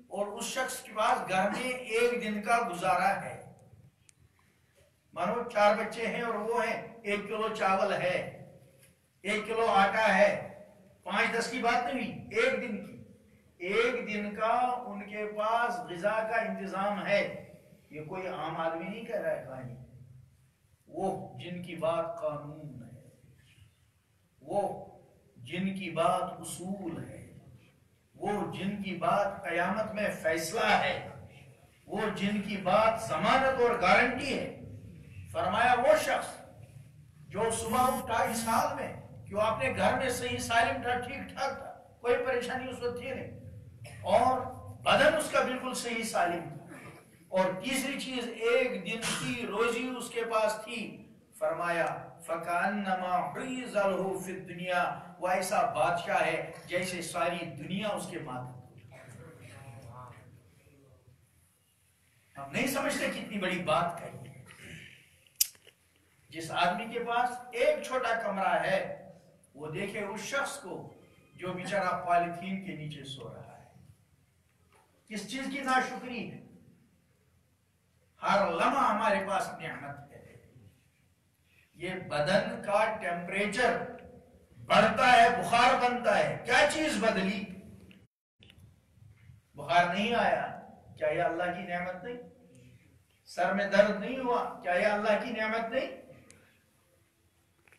اور اس شخص کے پاس گھر میں ایک دن کا گزارا ہے۔ مانو 4 بچے ہیں اور وہ ہیں، 1 کلو چاول ہے، 1 کلو آٹا ہے، 5-10 کی بات نہیں ہوئی، ایک دن کی، ایک دن کا ان کے پاس غذا کا انتظام ہے۔ یہ کوئی عام آدمی نہیں کہہ رہا ہے کہانی، وہ جن کی بات قانون ہے، وہ جن کی بات اصول ہے، وہ جن کی بات قیامت میں فیصلہ ہے، وہ جن کی بات ضمانت اور گارنٹی ہے۔ فرمایا وہ شخص جو صبح اٹھا اس حال میں کہ وہ اپنے گھر میں صحیح سالم تھا، ٹھیک ٹھاک تھا، کوئی پریشانی اس وقت تھی نہیں، اور بدن اس کا بالکل صحیح سالم تھا، اور تیسری چیز ایک دن کی روزی اس کے پاس تھی۔ فرمایا فَكَأَنَّمَا حُيِّزَ لَهُ فِي الدُّنْيَا، وہ ایسا بادشاہ ہے جیسے ساری دنیا اس کے ماتحت۔ ہم نہیں سمجھتے کتنی بڑی بات کہی ہے۔ جس آدمی کے پاس ایک چھوٹا کمرہ ہے، وہ دیکھے اس شخص کو جو بیچارہ پالیتھین کے نیچے سو رہا ہے، کس چیز کی ناشکری ہے۔ ہر لمحہ ہمارے پاس نعمت ہے، یہ بدن کا ٹیمپریچر بڑھتا ہے، بخار بنتا ہے، کیا چیز بدلی؟ بخار نہیں آیا، کیا یہ اللہ کی نعمت نہیں؟ سر میں درد نہیں ہوا، کیا یہ اللہ کی نعمت نہیں؟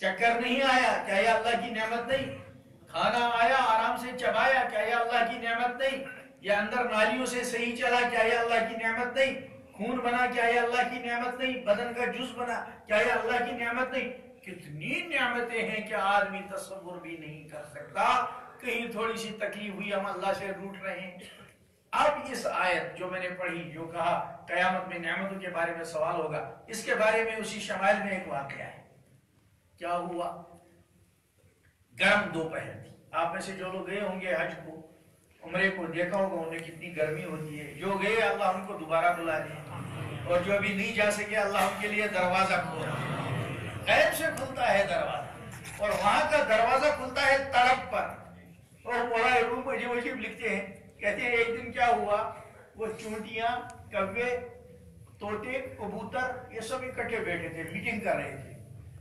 چکر نہیں آیا، کیا یہ اللہ کی نعمت نہیں؟ کھانا آیا، آرام سے چبایا، کیا یہ اللہ کی نعمت نہیں؟ یا اندر نالیوں سے صحیح چلا، کیا یہ اللہ کی نعمت نہیں؟ خون بنا، کیا یہ اللہ کی نعمت نہیں؟ بدن کا جز بنا، کیا یہ اللہ کی نعمت نہیں؟ کتنی نعمتیں ہیں کہ آدمی تصور بھی نہیں کر سکتا. کہیں تھوڑی سی تکلیف ہوئی ہم اللہ سے روٹ رہے ہیں. اب اس آیت جو میں نے پڑھی، جو کہا قیامت میں نعمتوں کے بارے میں سوال ہوگا، اس کے بارے میں اسی شمائل میں ایک واقعہ ہے. کیا ہوا؟ گرم دوپہر تھی. آپ میں سے جو لوگ گئے ہوں گے حج کو، عمرے کو، دیکھا ہوگا انہیں کتنی گرمی ہوتی ہے. جو گئے اللہ ان کو دوبارہ بلا دے، اور جو ابھی نہیں جا سکے اللہ ان کے لیے دروازہ کھولا. غیب سے کھلتا ہے دروازہ، اور وہاں کا دروازہ کھلتا ہے تڑپ پر. اور مولا روم عجیب لکھتے ہیں، کہتے ہیں ایک دن کیا ہوا، وہ چونٹیاں، کوے، طوطے، کبوتر یہ سب اکٹھے بیٹھے تھے، میٹنگ کر رہے تھے.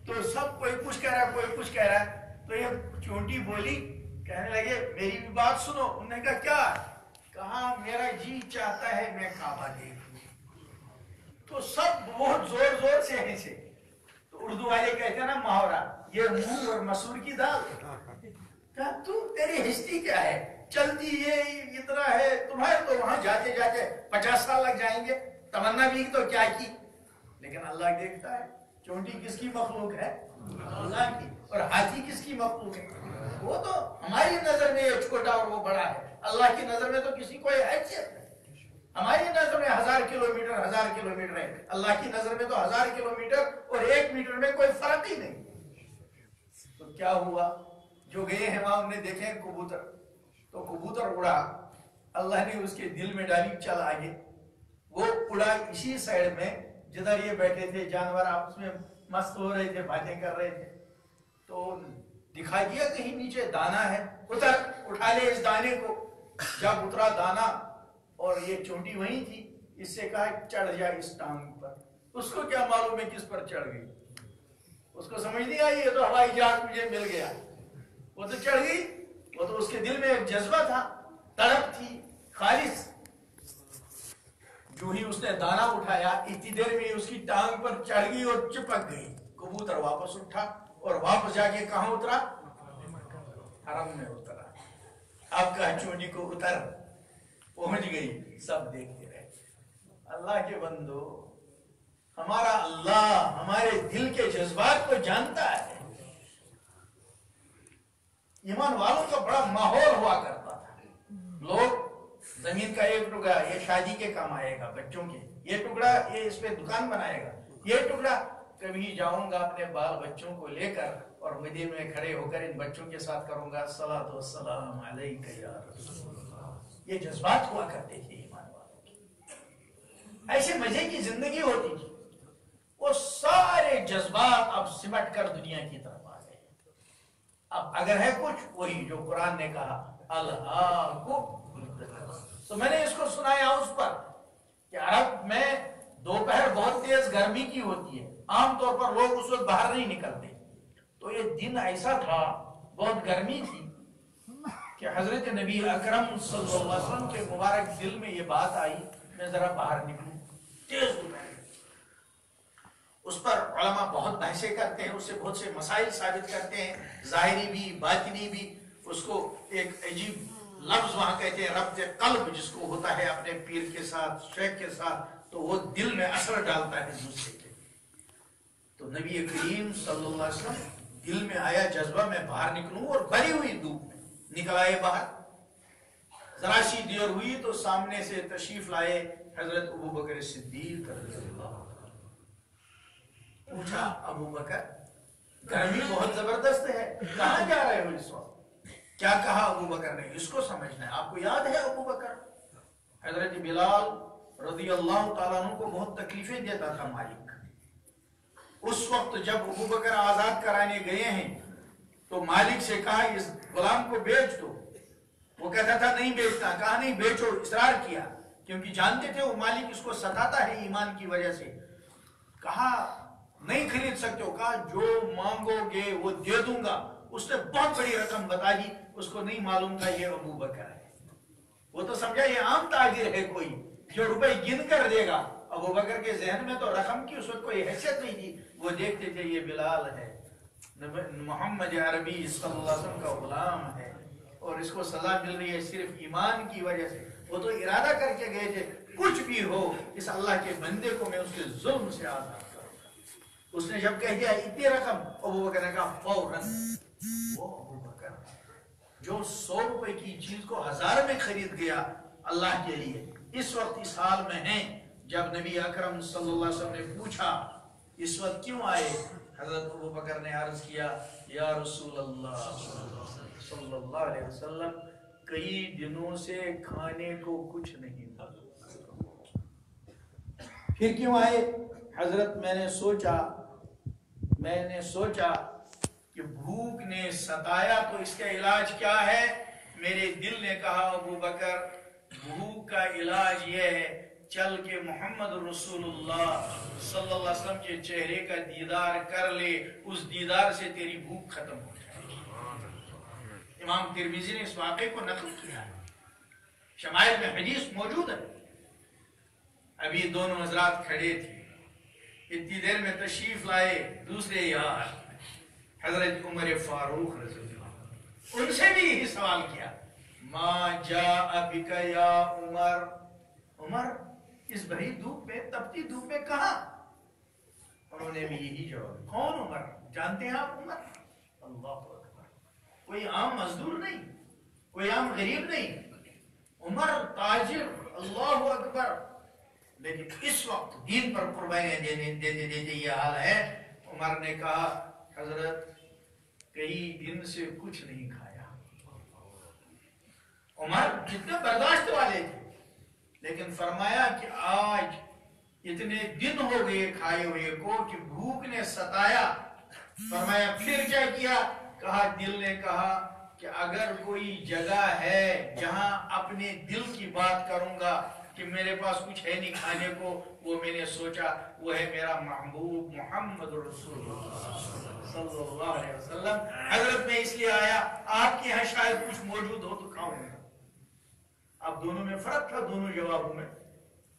تو سب کوئی کچھ کہہ رہا ہے، کوئی کچھ کہہ رہا ہے. تو یہ چونٹی بولی، کہنے لگے میری بھی بات سنو. انہوں نے کہا کیا؟ کہا میرا جی چاہتا ہے میں کعبہ دیکھوں. تو سب بہت زور زور سے ہنسے. تو اردو والے کہتے ہیں نا محاورہ، یہ منہ اور مسور کی دال. کہا تو تیری ہسٹری کیا ہے؟ چلتی یہ اتنا ہے تمہارے، تو وہاں جاتے جاتے 50 سال لگ جائیں گے. تمنا بھی تو کیا کی، لیکن اللہ دیکھتا ہے. چونٹی کس کی مخلوق ہے؟ اللہ کی. اور ہاتھی کس کی مخلوق ہے؟ وہ تو ہماری نظر میں یہ چھوٹا اور وہ بڑا ہے. اللہ کی نظر میں تو کسی کو حیثیت ہے. ہماری نظر میں 1000 کلومیٹر ہے، اللہ کی نظر میں تو 1000 کلومیٹر اور 1 میٹر میں کوئی فرق ہی نہیں. تو کیا ہوا؟ جو گئے ہیں وہاں انہیں دیکھیں کبوتر. تو کبوتر اڑا، اللہ نے اس کے دل میں ڈالی چل آگے. وہ اڑا اسی سائڈ میں جدھر یہ بیٹھے تھے. جانور آپس میں مست ہو رہے تھے، باتیں کر رہے تھے. تو دکھائی دیا کہیں نیچے دانا ہے، اتر، اٹھا لے اس دانے کو. جب اترا دانا اور یہ چونٹی وہیں تھی، اس سے کہا چڑھ جا اس ٹانگ پر. اس کو کیا معلوم ہے کس پر چڑھ گئی، اس کو سمجھ نہیں آئی یہ تو ہوائی جہاز مجھے مل گیا. وہ تو چڑھ گئی. وہ تو اس کے دل میں ایک جذبہ تھا، تڑپ تھی خالص. جو ہی اس نے دانا اٹھایا، اتنی دیر میں اس کی ٹانگ پر چڑھ گئی اور چپک گئی. کبوتر واپس اٹھا اور واپس جا کے کہاں اترا؟ حرم میں اترا. اب کہا چونٹی کو اتر، پہنچ گئی. سب دیکھتے رہے. اللہ کے بندو، ہمارا اللہ ہمارے دل کے جذبات کو جانتا ہے. ایمان والوں کا بڑا ماحول ہوا کرتا تھا. لوگ زمین کا ایک ٹکڑا یہ شادی کے کام آئے گا، بچوں کے، یہ ٹکڑا یہ اس پہ دکان بنائے گا، یہ ٹکڑا کبھی جاؤں گا اپنے بال بچوں کو لے کر اور مدینے میں کھڑے ہو کر ان بچوں کے ساتھ کروں گا الصلاۃ والسلام علیک یا رسول اللہ. یہ جذبات ہوا کرتے تھے ایمان والوں کے. ایسے مزے کی زندگی ہوتی تھی. وہ سارے جذبات اب سمٹ کر دنیا کی طرف آ گئے. اب اگر ہے کچھ وہی جو قرآن نے کہا الہاکم. تو میں نے اس کو سنایا اس پر کہ عرب میں دوپہر بہت تیز گرمی کی ہوتی ہے، عام طور پر لوگ اس وقت باہر نہیں نکلتے. تو یہ دن ایسا تھا، بہت گرمی تھی کہ حضرت نبی اکرم صلی اللہ علیہ وسلم کے مبارک دل میں یہ بات آئی میں ذرا باہر نکلوں. تیز دوپہر. اس پر علماء بہت بحثیں کرتے ہیں، اس سے بہت سے مسائل ثابت کرتے ہیں، ظاہری بھی باطنی بھی. اس کو ایک عجیب لفظ وہاں کہتے ہیں ربط قلب، جس کو ہوتا ہے اپنے پیر کے ساتھ، شیخ کے ساتھ، تو وہ دل میں اثر ڈالتا ہے دوسرے کے. تو نبی کریم صلی اللہ علیہ وسلم دل میں آیا جذبہ میں باہر نکلوں، اور بھری ہوئی دھوپ میں نکل آئے باہر. ذرا سی دیر ہوئی تو سامنے سے تشریف لائے حضرت ابو بکر صدیق رضی اللہ عنہ. پوچھا ابو بکر گرمی بہت زبردست ہے، کہاں جا رہے ہو اس وقت؟ کیا کہا ابو بکر نے؟ اس کو سمجھنا ہے. آپ کو یاد ہے ابو بکر حضرت بلال رضی اللہ تعالیٰ عنہ کو بہت تکلیفیں دیتا تھا مالک. اس وقت جب ابو بکر آزاد کرانے گئے ہیں تو مالک سے کہا اس غلام کو بیچ دو. وہ کہتا تھا نہیں بیچتا. کہا نہیں بیچو، اصرار کیا، کیونکہ جانتے تھے وہ مالک اس کو ستاتا ہے ایمان کی وجہ سے. کہا نہیں خرید سکتے ہو. کہا جو مانگو گے وہ دے دوں گا. اس نے بہت بڑی رقم بتا دی. اس کو نہیں معلوم تھا یہ ابو بکر ہے. وہ تو سمجھا یہ عام تاجر ہے کوئی جو روپے گن کر دے گا. ابو بکر کے ذہن میں تو رقم کی اس وقت کوئی حیثیت نہیں تھی. وہ دیکھتے تھے یہ بلال ہے، محمد عربی صلی اللہ علیہ وسلم کا غلام ہے، اور اس کو سزا مل رہی ہے صرف ایمان کی وجہ سے. وہ تو ارادہ کر کے گئے تھے کچھ بھی ہو اس اللہ کے بندے کو میں اس کے ظلم سے آزاد کروں گا. اس نے جب کہہ دیا اتنی رقم، ابو بکر نے کہا فوراً. وہ ابو بکر جو 100 روپے کی چیز کو 1000 میں خرید گیا اللہ کے لیے، اس وقت اس حال میں ہیں. جب نبی اکرم صلی اللہ علیہ وسلم نے پوچھا اس وقت کیوں آئے، حضرت ابو بکر نے عرض کیا یا رسول اللہ صلی اللہ علیہ وسلم کئی دنوں سے کھانے کو کچھ نہیں تھا. پھر کیوں آئے حضرت؟ میں نے سوچا کہ بھوک نے ستایا تو اس کا علاج کیا ہے. میرے دل نے کہا ابو بکر بھوک کا علاج یہ ہے چل کے محمد رسول اللہ صلی اللہ علیہ وسلم کے چہرے کا دیدار کر لے، اس دیدار سے تیری بھوک ختم ہو جائے. امام ترمذی نے اس واقعے کو نقل کیا ہے، شمائل میں حدیث موجود ہے. ابھی دونوں حضرات کھڑے تھے، اتنی دیر میں تشریف لائے دوسرے یار حضرت عمر فاروق رضی اللہ عنہ. ان سے بھی یہی سوال کیا ما جاء بک یا عمر، عمر اس بڑی دھوپ میں، تپتی دھوپ میں کہاں؟ انہوں نے بھی یہی جواب. کون عمر؟ جانتے ہیں آپ عمر؟ اللہ اکبر، کوئی عام مزدور نہیں، کوئی عام غریب نہیں، عمر تاجر. اللہ اکبر. لیکن اس وقت دین پر قربانیاں دیتے یہ حال ہے. عمر نے کہا حضرت کئی دن سے کچھ نہیں کھایا. عمر جتنے برداشت والے تھے، لیکن فرمایا کہ آج اتنے دن ہو گئے کھائے ہوئے کو کہ بھوک نے ستایا. فرمایا پھر کیا کیا؟ کہا دل نے کہا کہ اگر کوئی جگہ ہے جہاں اپنے دل کی بات کروں گا کہ میرے پاس کچھ ہے نہیں کھانے کو، وہ میں نے سوچا وہ ہے میرا محبوب محمد رسول اللہ صلی اللہ علیہ وسلم. حضرت میں اس لیے آیا آپ کے یہاں شاید کچھ موجود ہو تو کھاؤں گا. اب دونوں میں فرق تھا، دونوں جوابوں میں.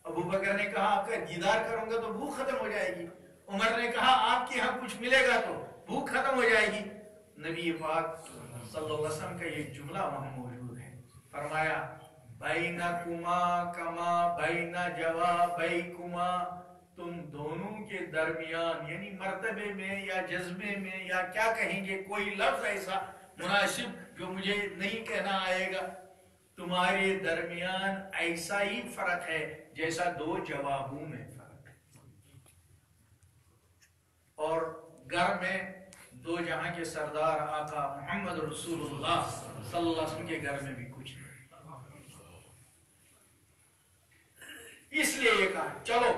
ابو بکر نے کہا آپ کا دیدار کروں گا تو بھوک ختم ہو جائے گی. عمر نے کہا آپ کے یہاں کچھ ملے گا تو بھوک ختم ہو جائے گی. نبی پاک صلی اللہ علیہ وسلم کا یہ جملہ وہاں موجود ہے. فرمایا بینکما کما بین جوابیکما، تم دونوں کے درمیان، یعنی مرتبے میں یا جذبے میں یا کیا کہیں گے، کوئی لفظ ایسا مناسب جو مجھے نہیں کہنا آئے گا، تمہارے درمیان ایسا ہی فرق ہے جیسا دو جوابوں میں فرق ہے. اور گھر میں دو جہاں کے سردار آقا محمد رسول اللہ صلی اللہ علیہ وسلم کے گھر میں بھی کچھ نہیں. اس لیے یہ کہا چلو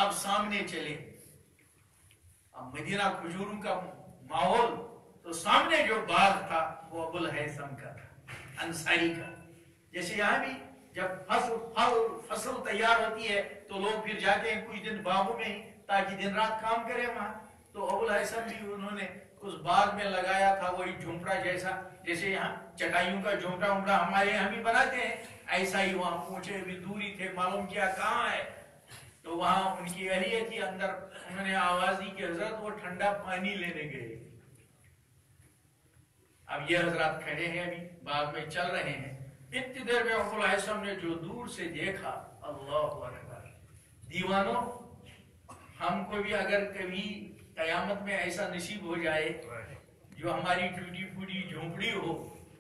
اب سامنے چلے. اب مدینہ کھجوروں کا ماحول، تو سامنے جو باغ تھا وہ ابو الہیثم کا تھا، انصاری کا. جیسے یہاں بھی جب فصل تیار ہوتی ہے تو لوگ پھر جاتے ہیں کچھ دن باغوں میں ہی تاکہ دن رات کام کرے وہاں. تو ابو الہیثم بھی انہوں نے اس باغ میں لگایا تھا وہی جھونپڑا جیسا، جیسے یہاں چٹائیوں کا جھونپڑا ہمارے یہاں بھی بناتے ہیں، ایسا ہی وہاں پہنچے بھی دوری تھے. معلوم کیا کہاں ہے، تو وہاں ان کی اہلیہ تھی اندر. انہوں نے آواز دی کہ حضرت وہ ٹھنڈا پانی لینے گئے. اب یہ حضرات کھڑے ہیں ابھی باغ میں چل رہے ہیں. اتنی دیر میں ابو الہیثم نے جو دور سے دیکھا، اللہ اکبر. دیوانوں، ہم کو بھی اگر کبھی قیامت میں ایسا نصیب ہو جائے جو ہماری ٹوٹی پھوٹی جھونپڑی ہو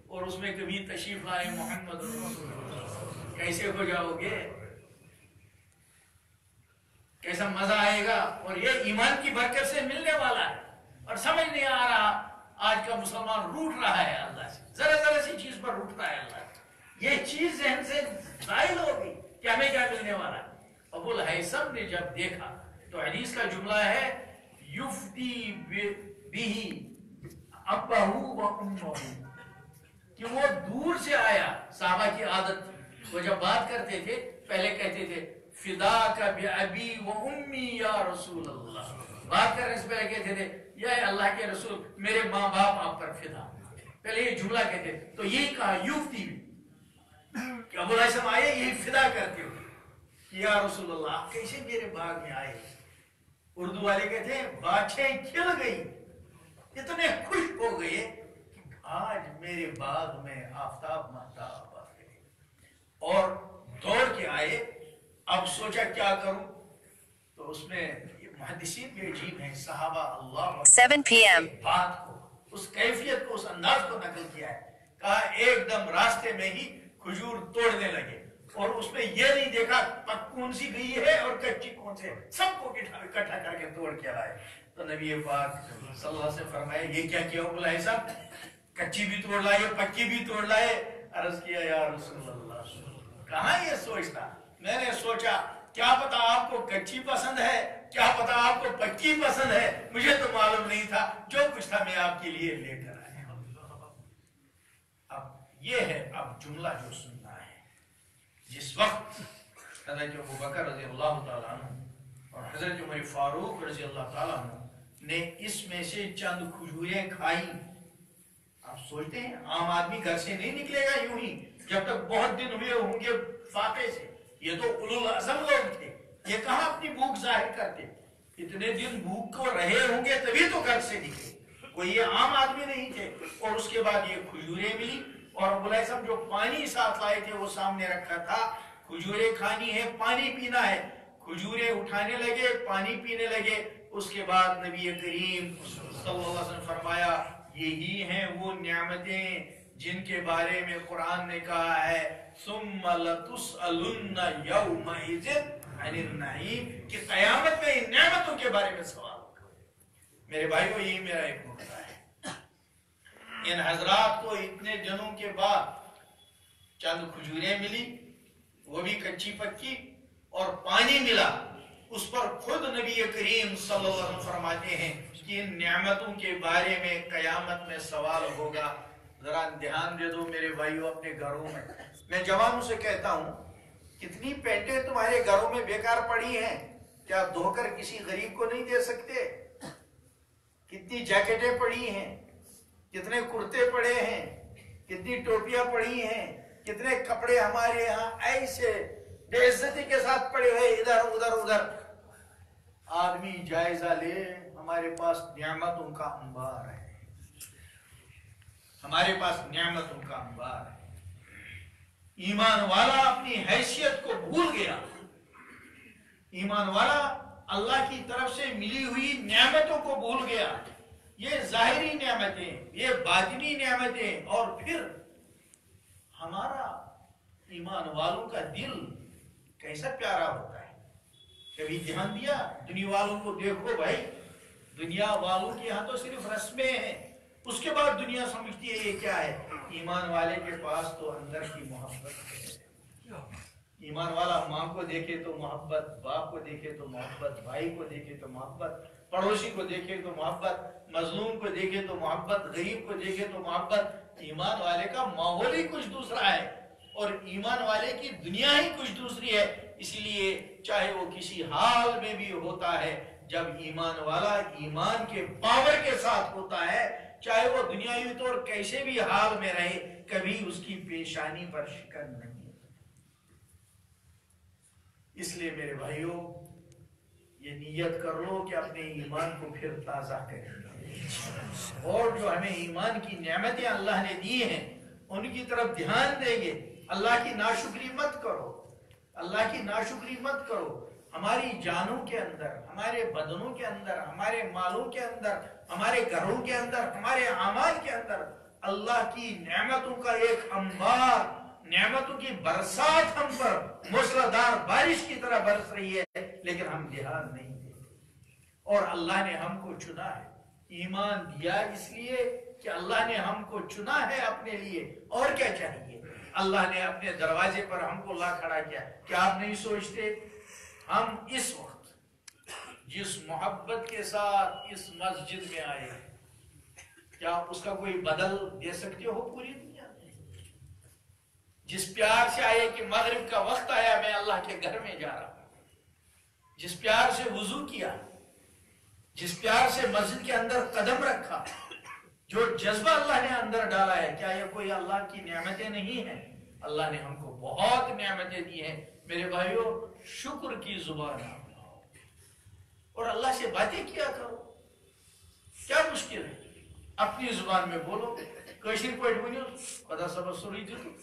اور اس میں کبھی تشریف لائے محمد رسول اللہ، کیسے ہو جاؤ گے؟ کیسا مزہ آئے گا. اور یہ ایمان کی برکت سے ملنے والا ہے. اور سمجھ نہیں آ رہا آج کا مسلمان روٹ رہا ہے اللہ سے، ذرا ذرا سی چیز پر روٹتا ہے اللہ سے. یہ چیز ذہن سے ظاہر ہو گئی کہ ہمیں کیا ملنے والا ہے. ابو الہیثم نے جب دیکھا تو حدیث کا جملہ ہے یفتی بہ ابہ و امہ، کہ وہ دور سے آیا. صحابہ کی عادت تھی، وہ جب بات کرتے تھے پہلے کہتے تھے فداک بابی و امی یا رسول اللہ. بات کرنے سے پہلے کہتے تھے یا اللہ کے رسول میرے ماں باپ آپ پر فدا. پہلے یہ جملہ کہتے تو یہی کہا یفتی کہ ابو الہیثم آئے یہی فدا کرتے ہو یا رسول اللہ آپ کیسے میرے باغ میں آئے. اردو والے کہتے ہیں باچھیں کھل گئی، اتنے خوش ہو گئے کہ آج میرے باغ میں آفتاب مہتاب آ گئے. اور دوڑ کے آئے. اب سوچا کیا کروں, تو اس میں محدثین بھی عجیب ہیں, صحابہ اللہ 7 p.m. بات کو, اس کیفیت کو, اس انداز کو نقل کیا ہے. کہا ایک دم راستے میں ہی کھجور توڑنے لگے, اور اس میں یہ نہیں دیکھا پک کون سی گئی ہے اور کچی کون سے, سب کو اکٹھا کر کے توڑ کے لائے. تو نبی پاک صلی اللہ علیہ وسلم سے فرمایا یہ کیا کیا؟ بولا ہے صاحب کچی بھی توڑ لائے پکی بھی توڑ لائے. عرض کیا یا رسول اللہ, کہاں یہ سوچتا, میں نے سوچا کیا پتا آپ کو کچی پسند ہے, کیا پتا آپ کو پکی پسند ہے, مجھے تو معلوم نہیں تھا, جو کچھ تھا میں آپ کے لیے لے کر آیا. اب یہ ہے اب جملہ جو سننا ہے. جس وقت حضرت ابوبکر رضی اللہ تعالیٰ عنہ اور حضرت عمر فاروق رضی اللہ تعالیٰ عنہ نے اس میں سے چند کھجوریں کھائی. آپ سوچتے ہیں عام آدمی گھر سے نہیں نکلے گا یوں ہی جب تک بہت دن ہوئے ہوں گے فاقے سے. یہ تو اولو العزم لوگ تھے, یہ کہاں اپنی بھوک ظاہر کرتے, اتنے دن بھوک کو رہے ہوں گے تبھی تو گھر سے نکلے, کوئی یہ عام آدمی نہیں تھے. اور اس کے بعد یہ کھجوریں ملی, اور ابو الہیثم جو پانی ساتھ لائے تھے وہ سامنے رکھا تھا. کھجوریں کھانی ہے, پانی پینا ہے. کھجوریں اٹھانے لگے, پانی پینے لگے. اس کے بعد نبی کریم صلی اللہ علیہ وسلم فرمایا یہی ہیں وہ نعمتیں جن کے بارے میں قرآن نے کہا ہے ثم لتسألن یومئذ عن النعیم, کہ قیامت میں ان نعمتوں کے بارے میں سوال ہوگا. میرے بھائیو یہی میرا ایک نقطہ ہے. ان حضرات کو اتنے دنوں کے بعد چند کھجوریں ملی, وہ بھی کچی پکی, اور پانی ملا. اس پر خود نبی کریم صلی اللہ علیہ وسلم فرماتے ہیں کہ ان نعمتوں کے بارے میں قیامت میں سوال ہوگا. ذرا دھیان دے دو میرے بھائیو اپنے گھروں میں. میں جوانوں سے کہتا ہوں کتنی پینٹیں تمہارے گھروں میں بیکار پڑی ہیں, کیا دھو کر کسی غریب کو نہیں دے سکتے؟ کتنی جیکٹیں پڑی ہیں, کتنے کرتے پڑے ہیں, کتنی ٹوپیاں پڑی ہیں, کتنے کپڑے ہمارے یہاں ایسے بے عزتی کے ساتھ پڑے ہوئے ادھر ادھر ادھر. آدمی جائزہ لے, ہمارے پاس نعمتوں کا انبار ہے, ہمارے پاس نعمتوں کا انبار ہے. ایمان والا اپنی حیثیت کو بھول گیا, ایمان والا اللہ کی طرف سے ملی ہوئی نعمتوں کو بھول گیا. یہ ظاہری نعمتیں, یہ باطنی نعمتیں, اور پھر ہمارا ایمان والوں کا دل کیسا پیارا ہوتا ہے. کبھی دھیان دیا دنیا والوں کو دیکھو بھائی, دنیا والوں کے یہاں تو صرف رسمیں ہیں, اس کے بعد دنیا سمجھتی ہے یہ کیا ہے. ایمان والے کے پاس تو اندر کی محبت ہے. ایمان والا ماں کو دیکھے تو محبت, باپ کو دیکھے تو محبت, بھائی کو دیکھے تو محبت, پڑوسی کو دیکھے تو محبت, مظلوم کو دیکھے تو محبت, غریب کو دیکھے تو محبت. ایمان والے کا ماحول ہی کچھ دوسرا ہے, اور ایمان والے کی دنیا ہی کچھ دوسری ہے. اس لیے چاہے وہ کسی حال میں بھی ہوتا ہے, جب ایمان والا ایمان کے پاور کے ساتھ ہوتا ہے, چاہے وہ دنیاوی طور کیسے بھی حال میں رہے, کبھی اس کی پیشانی پر شکن نہیں. اس لیے میرے بھائیوں یہ نیت کر لو کہ اپنے ایمان کو پھر تازہ کریں, اور جو ہمیں ایمان کی نعمتیں اللہ نے دی ہیں ان کی طرف دھیان دیں گے. اللہ کی ناشکری مت کرو, اللہ کی ناشکری مت کرو. ہماری جانوں کے اندر, ہمارے بدنوں کے اندر, ہمارے مالوں کے اندر, ہمارے گھروں کے اندر, ہمارے اعمال کے اندر اللہ کی نعمتوں کا ایک انبار, نعمتوں کی برسات ہم پر موسلادھار بارش کی طرح برس رہی ہے, لیکن ہم دھیان نہیں دیتے. اور اللہ نے ہم کو چنا ہے, ایمان دیا اس لیے کہ اللہ نے ہم کو چنا ہے اپنے لیے. اور کیا چاہیے؟ اللہ نے اپنے دروازے پر ہم کو لا کھڑا کیا. کیا آپ نہیں سوچتے ہم اس وقت جس محبت کے ساتھ اس مسجد میں آئے, کیا اس کا کوئی بدل دے سکتے ہو پوری دنیا میں؟ جس پیار سے آئے کہ مغرب کا وقت آیا میں اللہ کے گھر میں جا رہا ہوں, جس پیار سے وضو کیا, جس پیار سے مسجد کے اندر قدم رکھا, جو جذبہ اللہ نے اندر ڈالا ہے, کیا یہ کوئی اللہ کی نعمتیں نہیں ہیں؟ اللہ نے ہم کو بہت نعمتیں دی ہیں. میرے بھائیوں شکر کی زبان آپ لاؤ اور اللہ سے باتیں کیا کرو. کیا مشکل ہے؟ اپنی زبان میں بولو. کشیر پٲٹھۍ ؤنِو خدا صٲبس سورُے دِتُکھ,